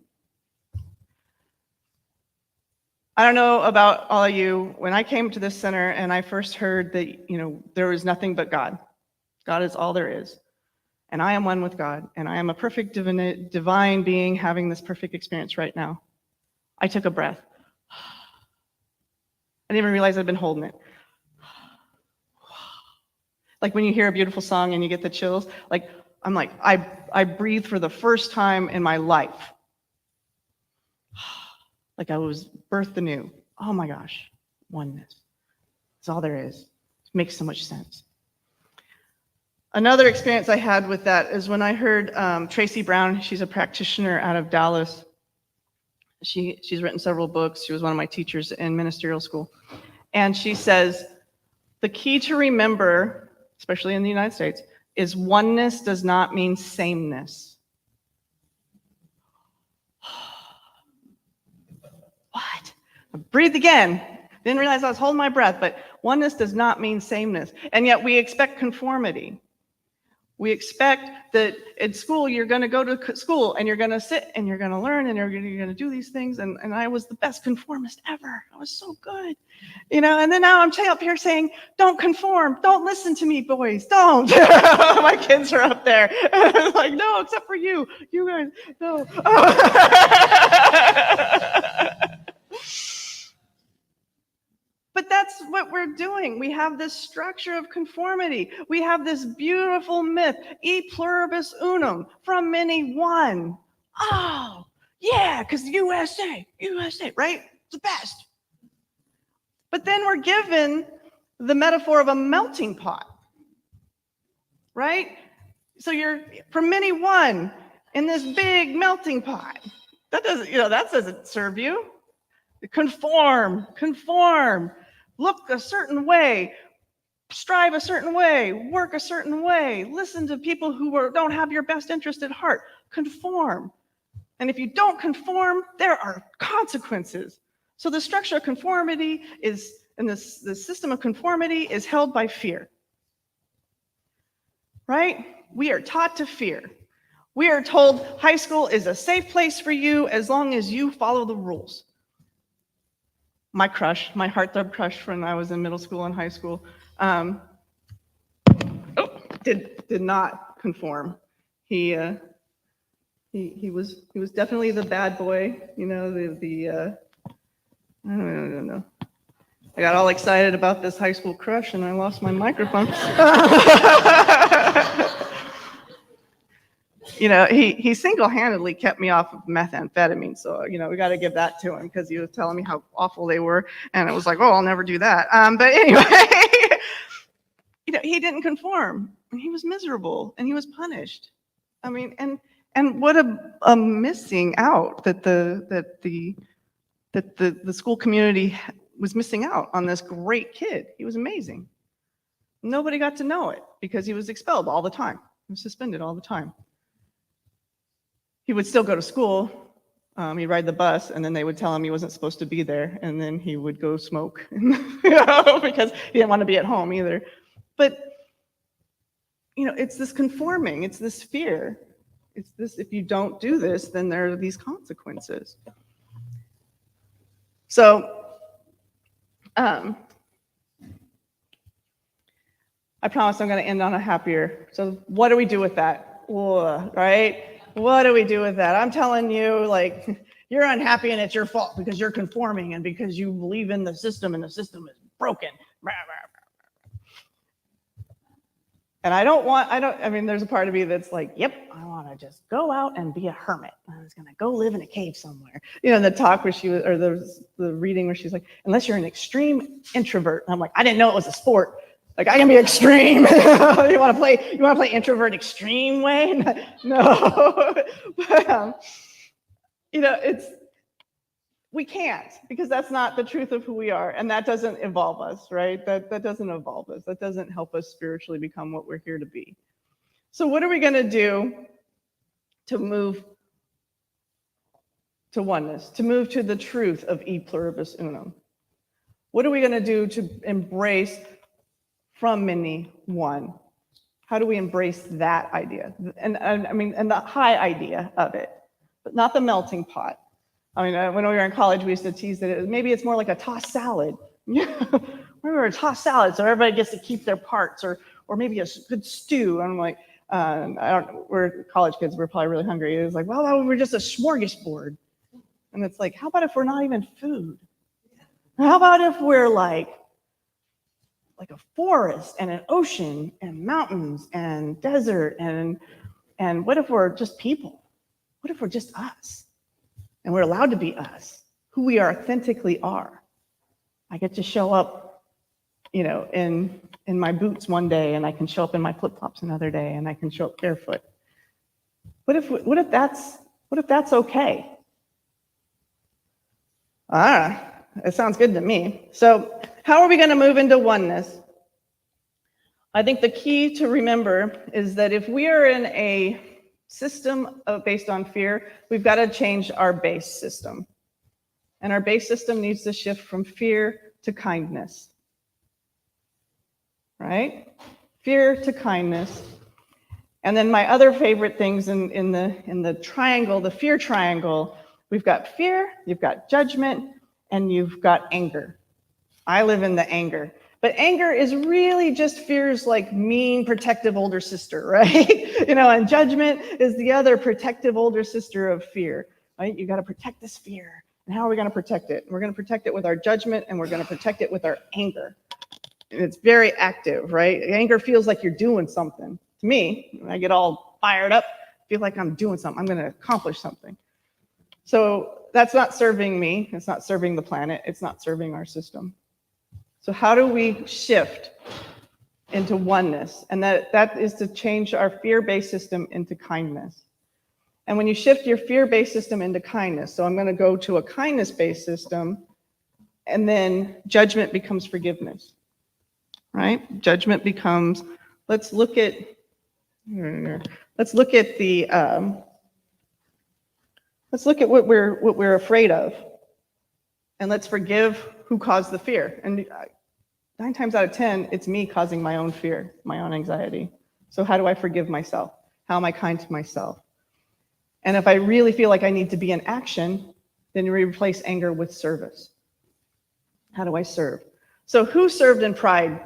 I don't know about all of you, when I came to this center and I first heard that, there was nothing but God. God is all there is. And I am one with God, and I am a perfect divine being having this perfect experience right now. I took a breath. I didn't even realize I'd been holding it. Like when you hear a beautiful song and you get the chills, I breathed for the first time in my life. Like I was birthed anew. Oh my gosh, oneness. It's all there is. It makes so much sense. Another experience I had with that is when I heard Tracy Brown. She's a practitioner out of Dallas. She's written several books. She was one of my teachers in ministerial school. And she says, the key to remember, especially in the United States, is oneness does not mean sameness. What? I breathed again. Didn't realize I was holding my breath, but oneness does not mean sameness. And yet we expect conformity. We expect that in school, you're going to go to school and you're going to sit and you're going to learn and you're going to do these things. And I was the best conformist ever. I was so good, and then now I'm up here saying, don't conform. Don't listen to me, boys. Don't. My kids are up there. Like, no, except for you. You guys, no. But that's what we're doing. We have this structure of conformity. We have this beautiful myth, e pluribus unum, from many one. Oh, yeah, because USA, right? It's the best. But then we're given the metaphor of a melting pot, right? So you're from many one in this big melting pot. That doesn't serve you. Conform. Look a certain way, strive a certain way, work a certain way, listen to people who don't have your best interest at heart. Conform. And if you don't conform, there are consequences. So the structure of conformity the system of conformity is held by fear. Right? We are taught to fear. We are told high school is a safe place for you as long as you follow the rules. My heartthrob crush when I was in middle school and high school, did not conform. He was definitely the bad boy, I don't know. I got all excited about this high school crush and I lost my microphone. He single-handedly kept me off of methamphetamine. So, we got to give that to him because he was telling me how awful they were. And it was like, oh, I'll never do that. But anyway, he didn't conform and he was miserable and he was punished. I mean, and what a missing out that the school community was missing out on this great kid. He was amazing. Nobody got to know it because he was expelled all the time. He was suspended all the time. He would still go to school. He'd ride the bus, and then they would tell him he wasn't supposed to be there, and then he would go smoke, because he didn't want to be at home either. But, it's this conforming, it's this fear. It's this, if you don't do this, then there are these consequences. So I promise I'm going to end on a happier. So what do we do with that? Right? What do we do with that? I'm telling you, like, you're unhappy and it's your fault because you're conforming and because you believe in the system and the system is broken. And I mean, there's a part of me that's like, yep, I want to just go out and be a hermit. I was going to go live in a cave somewhere. You know, the talk where she was, or the reading where she's like, unless you're an extreme introvert. And I'm like, I didn't know it was a sport. Like, I can be extreme. You want to play introvert extreme way? No. But, you know, we can't, because that's not the truth of who we are, and that doesn't evolve us, right? That doesn't evolve us. That doesn't help us spiritually become what we're here to be. So what are we going to do to move to oneness, to move to the truth of e pluribus unum? What are we going to do to embrace from many one? How do we embrace that idea? And I mean, and the high idea of it, but not the melting pot. I mean, when we were in college, we used to tease that maybe it's more like a tossed salad. We were a tossed salad, so everybody gets to keep their parts, or maybe a good stew. And I'm like, we're college kids, we're probably really hungry. It was like, well, we're just a smorgasbord. And it's like, how about if we're not even food? How about if we're like a forest and an ocean and mountains and desert, and what if we're just people? What if we're just us? And we're allowed to be us, who we authentically are. I get to show up, you know, in my boots one day, and I can show up in my flip-flops another day, and I can show up barefoot. What if that's okay? It sounds good to me. So how are we going to move into oneness? I think the key to remember is that if we are in a system based on fear, we've got to change our base system. And our base system needs to shift from fear to kindness. Right? Fear to kindness. And then my other favorite things in the triangle, the fear triangle, we've got fear, you've got judgment, and you've got anger. I live in the anger. But anger is really just fear's like mean, protective older sister, right? You know, and judgment is the other protective older sister of fear, right? You got to protect this fear. And how are we going to protect it? We're going to protect it with our judgment, and we're going to protect it with our anger. And it's very active, right? Anger feels like you're doing something. To me, when I get all fired up, I feel like I'm doing something. I'm going to accomplish something. So that's not serving me. It's not serving the planet. It's not serving our system. So how do we shift into oneness? And that is to change our fear-based system into kindness. And when you shift your fear-based system into kindness, so I'm going to go to a kindness-based system, and then judgment becomes forgiveness, right? Judgment becomes, let's look at what we're afraid of, and let's forgive who caused the fear. And 9 times out of 10, it's me causing my own fear, my own anxiety. So how do I forgive myself? How am I kind to myself? And if I really feel like I need to be in action, then we replace anger with service. How do I serve? So who served in Pride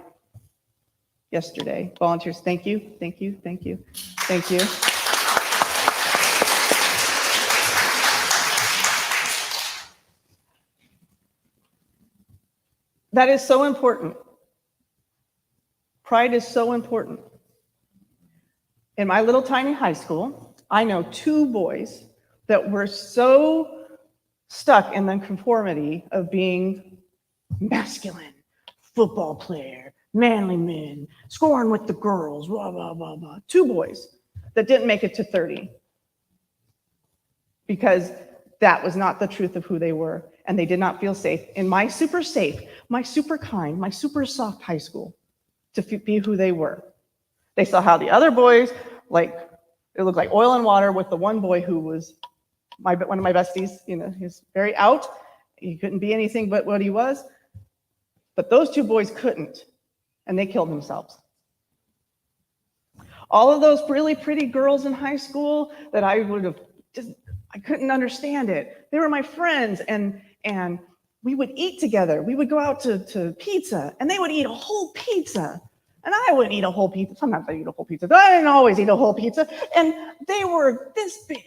yesterday? Volunteers, thank you, thank you, thank you, thank you. That is so important. Pride is so important. In my little tiny high school, I know 2 boys that were so stuck in the conformity of being masculine, football player, manly men, scoring with the girls, blah, blah, blah, blah. 2 boys that didn't make it to 30 because that was not the truth of who they were, and they did not feel safe in my super safe, my super kind, my super soft high school to be who they were. They saw how the other boys, like, it looked like oil and water with the one boy who was one of my besties. You know, he's very out. He couldn't be anything but what he was. But those 2 boys couldn't, and they killed themselves. All of those really pretty girls in high school that I couldn't understand it. They were my friends, and we would eat together. We would go out to pizza, and they would eat a whole pizza. And I wouldn't eat a whole pizza. Sometimes I eat a whole pizza, but I didn't always eat a whole pizza. And they were this big.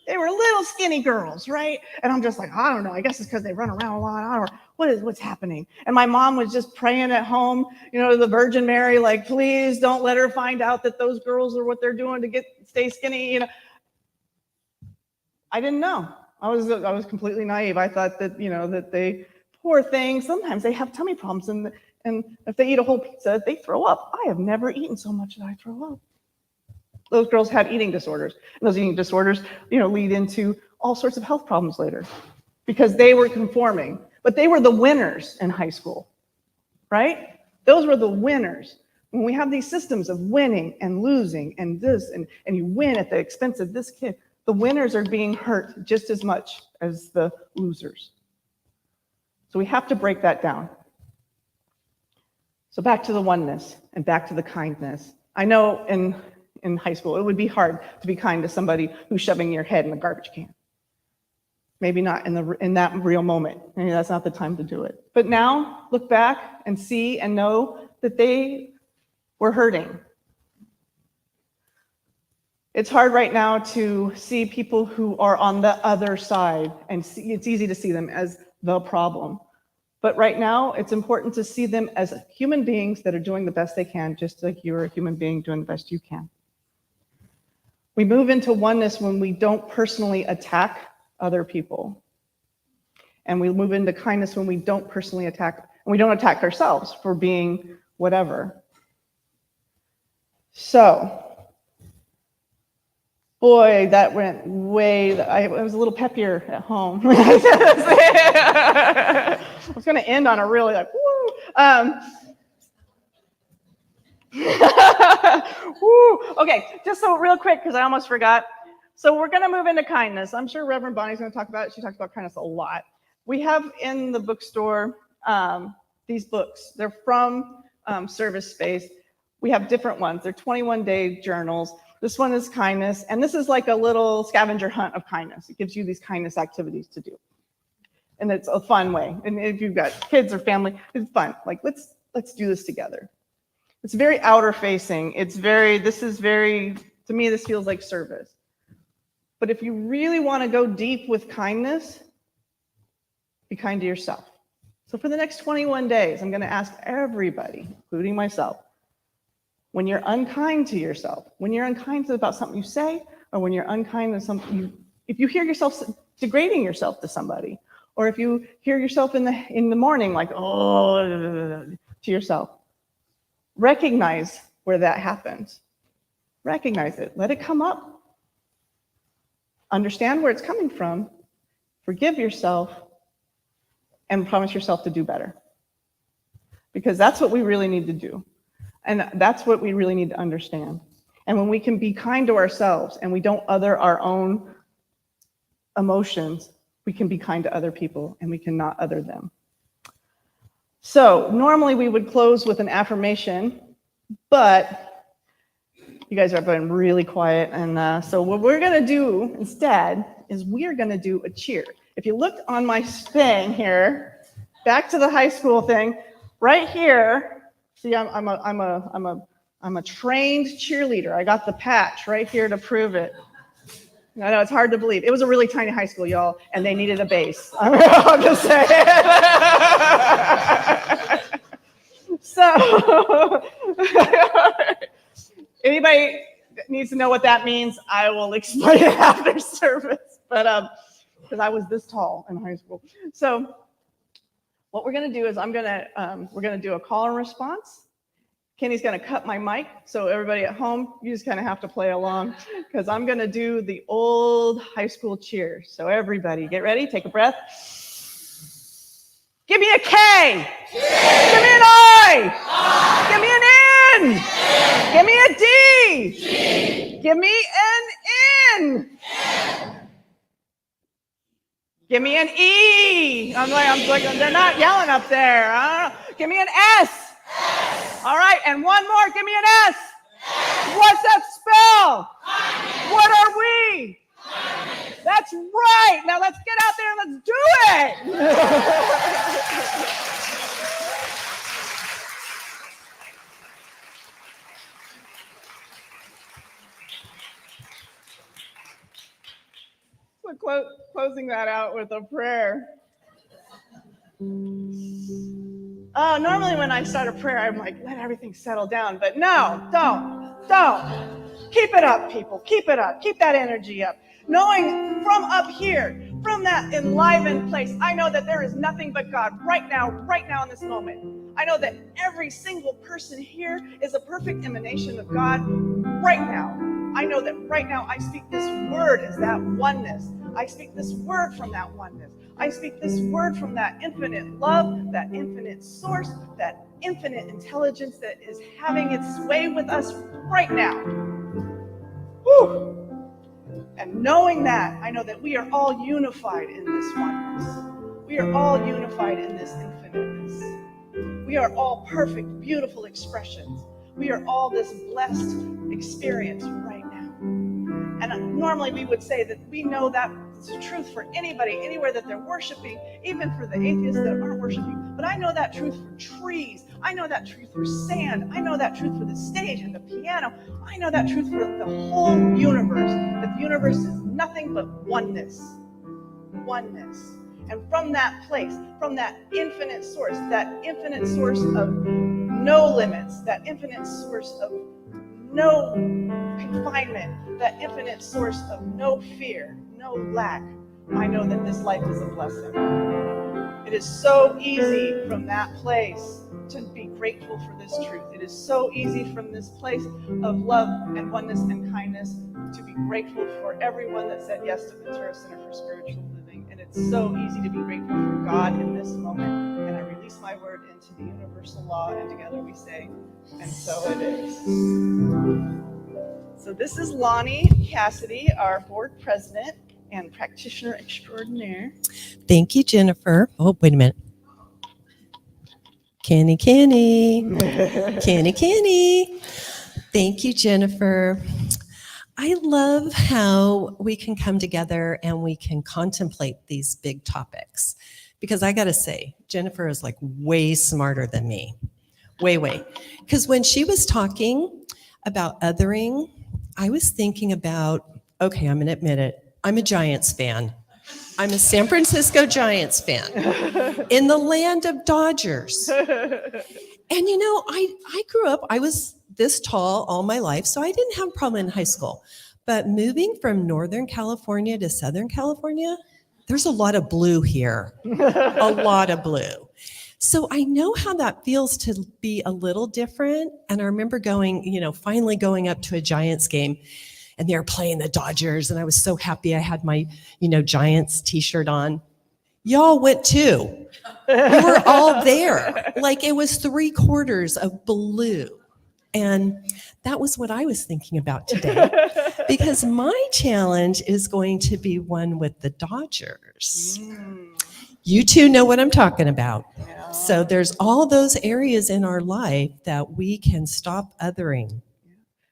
They were little skinny girls, right? And I'm just like, I don't know. I guess it's because they run around a lot. I don't know. What's happening? And my mom was just praying at home, to the Virgin Mary, like, please don't let her find out that those girls are what they're doing to stay skinny. I didn't know. I was completely naive. I thought that, that they, poor things, sometimes they have tummy problems, and if they eat a whole pizza, they throw up. I have never eaten so much that I throw up. Those girls had eating disorders, and those eating disorders, lead into all sorts of health problems later because they were conforming. But they were the winners in high school, right? Those were the winners. When we have these systems of winning and losing and this, and you win at the expense of this kid, the winners are being hurt just as much as the losers. So we have to break that down. So back to the oneness and back to the kindness. I know in high school, it would be hard to be kind to somebody who's shoving your head in the garbage can. Maybe not in that real moment. Maybe that's not the time to do it. But now, look back and see and know that they were hurting. It's hard right now to see people who are on the other side, and it's easy to see them as the problem. But right now, it's important to see them as human beings that are doing the best they can, just like you're a human being doing the best you can. We move into oneness when we don't personally attack other people. And we move into kindness when we don't personally attack, and we don't attack ourselves for being whatever. So, boy, that went way, I was a little peppier at home. I was going to end on a really woo. Woo. Okay, just so real quick, because I almost forgot. So we're going to move into kindness. I'm sure Reverend Bonnie's going to talk about it. She talks about kindness a lot. We have in the bookstore these books. They're from Service Space. We have different ones. They're 21-day journals. This one is kindness, and this is like a little scavenger hunt of kindness. It gives you these kindness activities to do, and it's a fun way. And if you've got kids or family, it's fun. Like let's do this together. It's very outer facing. To me, this feels like service. But if you really want to go deep with kindness, be kind to yourself. So for the next 21 days, I'm going to ask everybody, including myself, when you're unkind to yourself, when you're unkind about something you say, or when you're unkind to something, if you hear yourself degrading yourself to somebody, or if you hear yourself in the morning like, oh, to yourself, recognize where that happens. Recognize it. Let it come up. Understand where it's coming from. Forgive yourself. And promise yourself to do better. Because that's what we really need to do. And that's what we really need to understand. And when we can be kind to ourselves and we don't other our own emotions, we can be kind to other people and we cannot other them. So normally we would close with an affirmation, but you guys have been really quiet. And so what we're going to do instead is we're going to do a cheer. If you look on my thing here, back to the high school thing, right here, see, I'm a trained cheerleader. I got the patch right here to prove it. I know it's hard to believe. It was a really tiny high school, y'all, and they needed a base. I'm just saying. So, anybody needs to know what that means, I will explain it after service. But because I was this tall in high school. So what we're going to do is we're going to do a call and response. Kenny's going to cut my mic, so everybody at home, you just kind of have to play along because I'm going to do the old high school cheers. So everybody, get ready, take a breath. Give me a K. Give me an I. Give me an N. Give me a D. Give me an N. Give me an E. I'm like, they're not yelling up there. Give me an S. All right, and one more. Give me an S. What's that spell? What are we? That's right. Now let's get out there and let's do it. closing that out with a prayer. Normally when I start a prayer, I'm like, let everything settle down. But no, don't. Keep it up, people. Keep it up. Keep that energy up. Knowing from up here, from that enlivened place, I know that there is nothing but God right now in this moment. I know that every single person here is a perfect emanation of God right now. I know that right now I speak this word as that oneness. I speak this word from that oneness. I speak this word from that infinite love, that infinite source, that infinite intelligence that is having its way with us right now. Whew. And knowing that, I know that we are all unified in this oneness. We are all unified in this infiniteness. We are all perfect, beautiful expressions. We are all this blessed experience right now. And normally we would say that we know that it's the truth for anybody, anywhere that they're worshiping, even for the atheists that aren't worshiping. But I know that truth for trees. I know that truth for sand. I know that truth for the stage and the piano. I know that truth for the whole universe. That the universe is nothing but oneness. Oneness. And from that place, from that infinite source of no limits, that infinite source of no confinement, that infinite source of no fear, no lack, I know that this life is a blessing. It is so easy from that place to be grateful for this truth. It is so easy from this place of love and oneness and kindness to be grateful for everyone that said yes to Ventura Center for Spiritual Living. And it's so easy to be grateful for God in this moment. And I release my word into the universal law, and together we say, and so it is. So this is Lonnie Cassidy, our board president and practitioner extraordinaire. Thank you, Jennifer. Oh, wait a minute. Kenny. Kenny. Thank you, Jennifer. I love how we can come together and we can contemplate these big topics. Because I got to say, Jennifer is like way smarter than me. Way. Because when she was talking about othering, I was thinking about, okay, I'm going to admit it, I'm a Giants fan. I'm a San Francisco Giants fan in the land of Dodgers. And you know, I grew up, I was this tall all my life, so I didn't have a problem in high school. But moving from Northern California to Southern California, there's a lot of blue here, a lot of blue. So I know how that feels to be a little different. And I remember finally going up to a Giants game, and they were playing the Dodgers, and I was so happy I had my, Giants t-shirt on. Y'all went too. You were all there. Like it was 3/4 of blue. And that was what I was thinking about today. Because my challenge is going to be one with the Dodgers. You two know what I'm talking about. Yeah. So there's all those areas in our life that we can stop othering.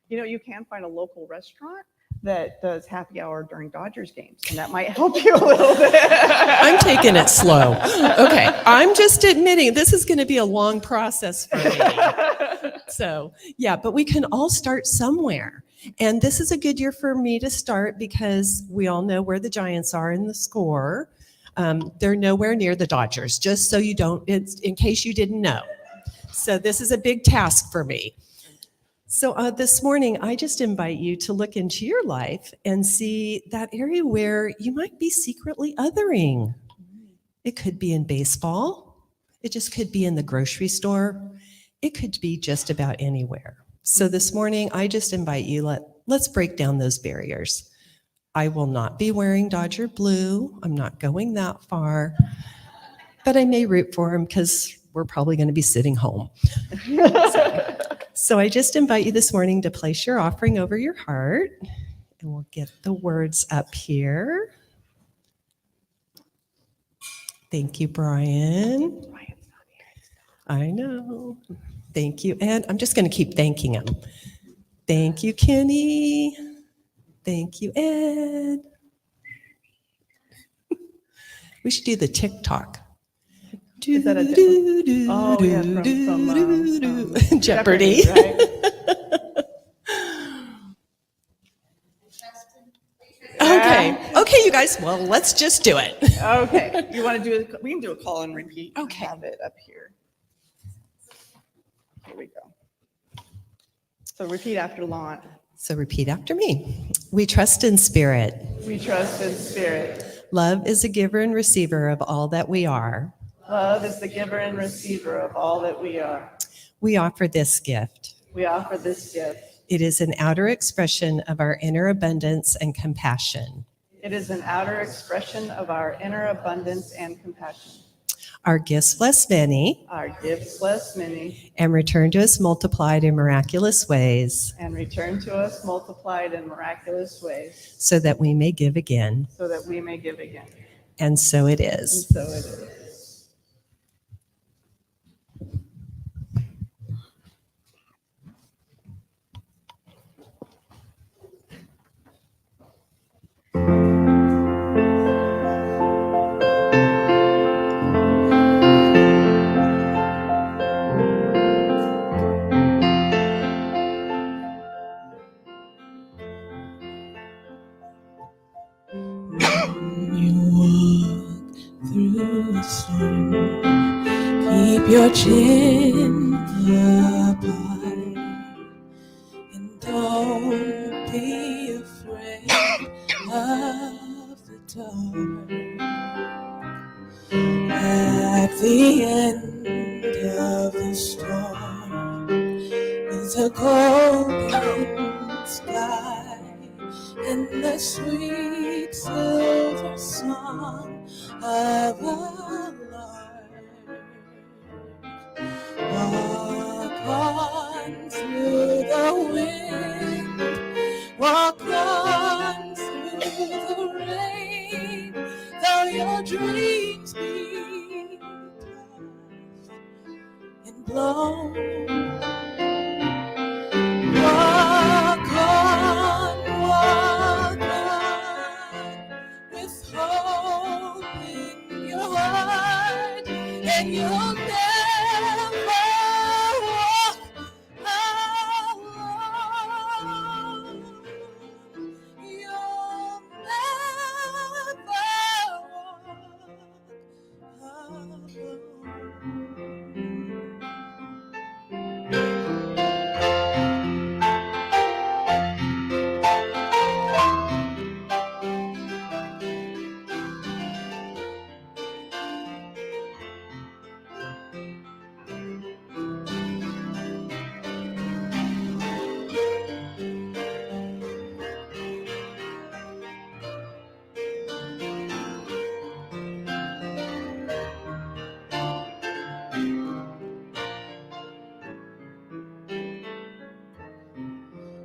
You can find a local restaurant that does happy hour during Dodgers games, and that might help you a little bit. I'm taking it slow. Okay, I'm just admitting this is going to be a long process for me. So, yeah, but we can all start somewhere. And this is a good year for me to start because we all know where the Giants are in the score. They're nowhere near the Dodgers, just so you don't, in case you didn't know. So this is a big task for me. So this morning, I just invite you to look into your life and see that area where you might be secretly othering. It could be in baseball. It just could be in the grocery store. It could be just about anywhere. So this morning, I just invite you, let's break down those barriers. I will not be wearing Dodger blue. I'm not going that far. But I may root for him because we're probably going to be sitting home. So I just invite you this morning to place your offering over your heart, and we'll get the words up here. Thank you, Brian. I know. Thank you, Ed. I'm just going to keep thanking him. Thank you, Kenny. Thank you, Ed. We should do the TikTok. Is that a from Jeopardy. Right? Okay. Okay, you guys. Well, let's just do it. Okay, you want to do, we can do a call and repeat. I Okay. have it up here. Here we go. So repeat after Lauren. So repeat after me. We trust in spirit. We trust in spirit. Love is a giver and receiver of all that we are. Love is the giver and receiver of all that we are. We offer this gift. We offer this gift. It is an outer expression of our inner abundance and compassion. It is an outer expression of our inner abundance and compassion. Our gifts bless many Our gifts bless many and return to us multiplied in miraculous ways and return to us multiplied in miraculous ways so that we may give again. so that we may give again. And so it And is. so it is. You walk through the storm. Keep your chin up high. And don't be afraid of the dark. At the end of the storm is a golden sky and the sweet silver song of a lark. Walk on through the wind, walk on through the rain, though your dreams be tossed and blown. Walk on, with hope in your heart, and you'll never walk alone. You'll never walk alone.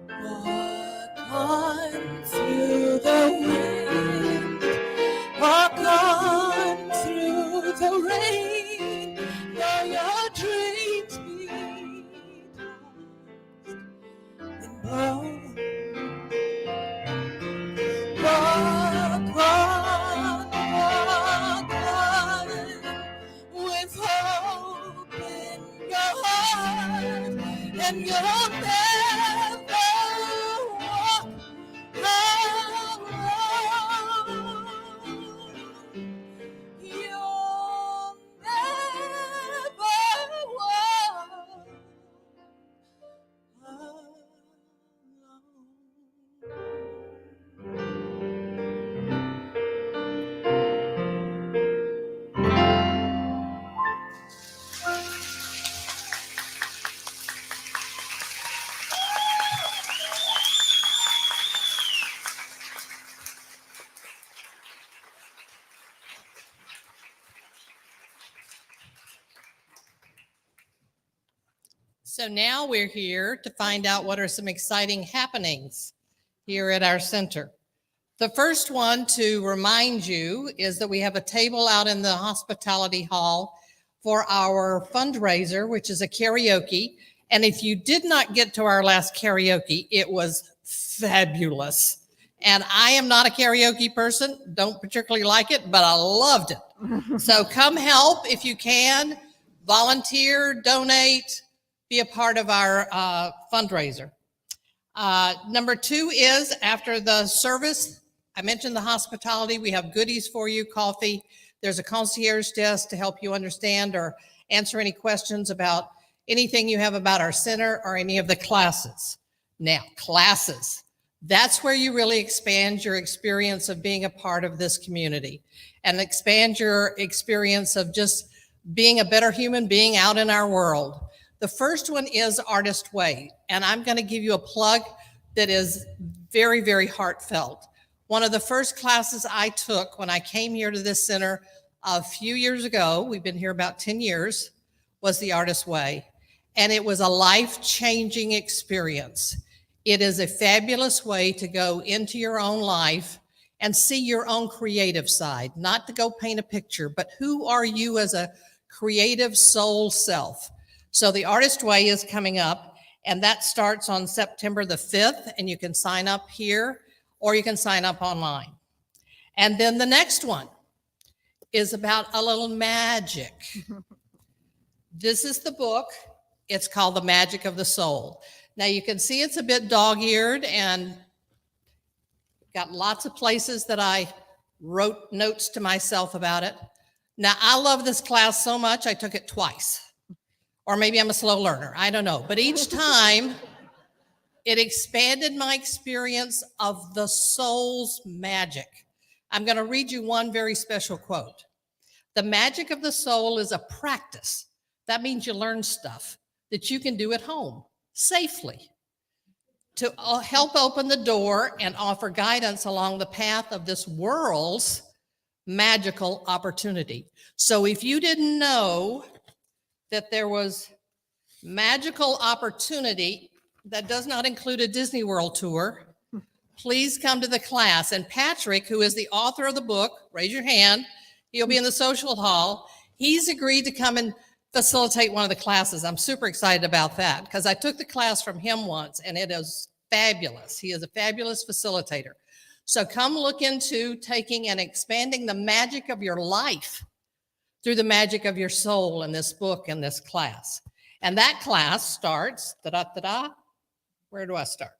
Walk on through the wind, walk on through the rain, though your dreams be tossed and blown. Walk on, with hope in your heart, and you'll never walk alone. You'll never walk alone. So now we're here to find out what are some exciting happenings here at our center. The first one, to remind you, is that we have a table out in the hospitality hall for our fundraiser, which is a karaoke. And if you did not get to our last karaoke, it was fabulous. And I am not a karaoke person, don't particularly like it, but I loved it. So come help if you can, volunteer, donate, be a part of our fundraiser. Number two is, after the service, I mentioned the hospitality. We have goodies for you, coffee. There's a concierge desk to help you understand or answer any questions about anything you have about our center or any of the classes. Now, classes. That's where you really expand your experience of being a part of this community and expand your experience of just being a better human being out in our world. The first one is Artist Way, and I'm going to give you a plug that is very, very heartfelt. One of the first classes I took when I came here to this center a few years ago, we've been here about 10 years, was the Artist Way, and it was a life-changing experience. It is a fabulous way to go into your own life and see your own creative side, not to go paint a picture, but who are you as a creative soul self? So the Artist Way is coming up, and that starts on September the 5th, and you can sign up here or you can sign up online. And then the next one is about a little magic. This is the book. It's called The Magic of the Soul. Now you can see it's a bit dog-eared and got lots of places that I wrote notes to myself about it. Now I love this class so much I took it twice. Or maybe I'm a slow learner, I don't know. But each time it expanded my experience of the soul's magic. I'm going to read you one very special quote. The magic of the soul is a practice. That means you learn stuff that you can do at home safely to help open the door and offer guidance along the path of this world's magical opportunity. So if you didn't know that there was magical opportunity that does not include a Disney World tour, please come to the class. And Patrick, who is the author of the book, raise your hand, he'll be in the social hall. He's agreed to come and facilitate one of the classes. I'm super excited about that because I took the class from him once and it is fabulous. He is a fabulous facilitator. So come look into taking and expanding the magic of your life through the magic of your soul in this book and this class. And that class starts, where do I start?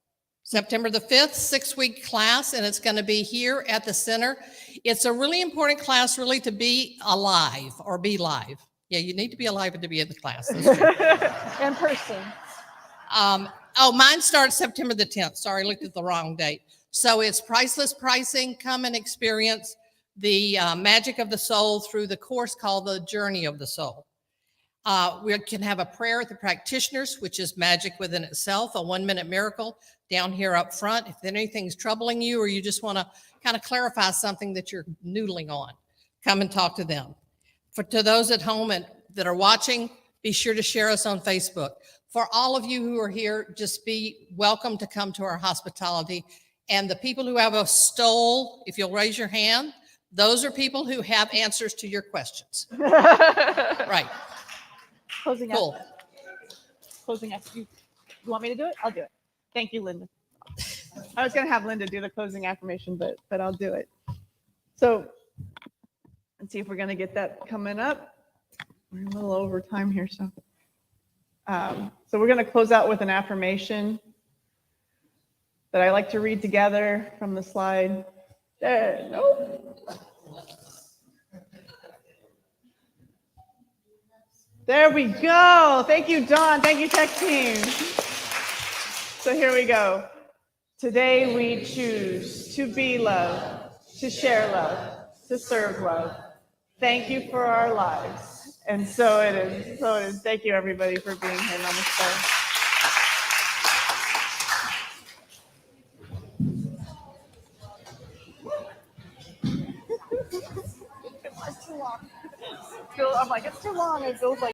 September the 5th, 6-week class, and it's going to be here at the center. It's a really important class really to be alive or be live. Yeah, you need to be alive to be in the class. In person. Mine starts September the 10th. Sorry, I looked at the wrong date. So it's priceless pricing. Come and experience the magic of the soul through the course called The Journey of the Soul. We can have a prayer at the practitioners, which is magic within itself, a 1-minute miracle down here up front. If anything's troubling you or you just want to kind of clarify something that you're noodling on, come and talk to them. To those at home and that are watching, be sure to share us on Facebook. For all of you who are here, just be welcome to come to our hospitality. And the people who have a stole, if you'll raise your hand, those are people who have answers to your questions. Right. Closing Cool. out. Closing out. You want me to do it? I'll do it. Thank you, Linda. I was going to have Linda do the closing affirmation, but I'll do it. So let's see if we're going to get that coming up. We're a little over time here, so we're going to close out with an affirmation that I like to read together from the slide. There, nope. There we go. Thank you, Dawn. Thank you, tech team. So here we go. Today we choose to be love, to share love, to serve love. Thank you for our lives. And so it is. So it is. Thank you, everybody, for being here. Namaste. I'm like, it's too long. It feels like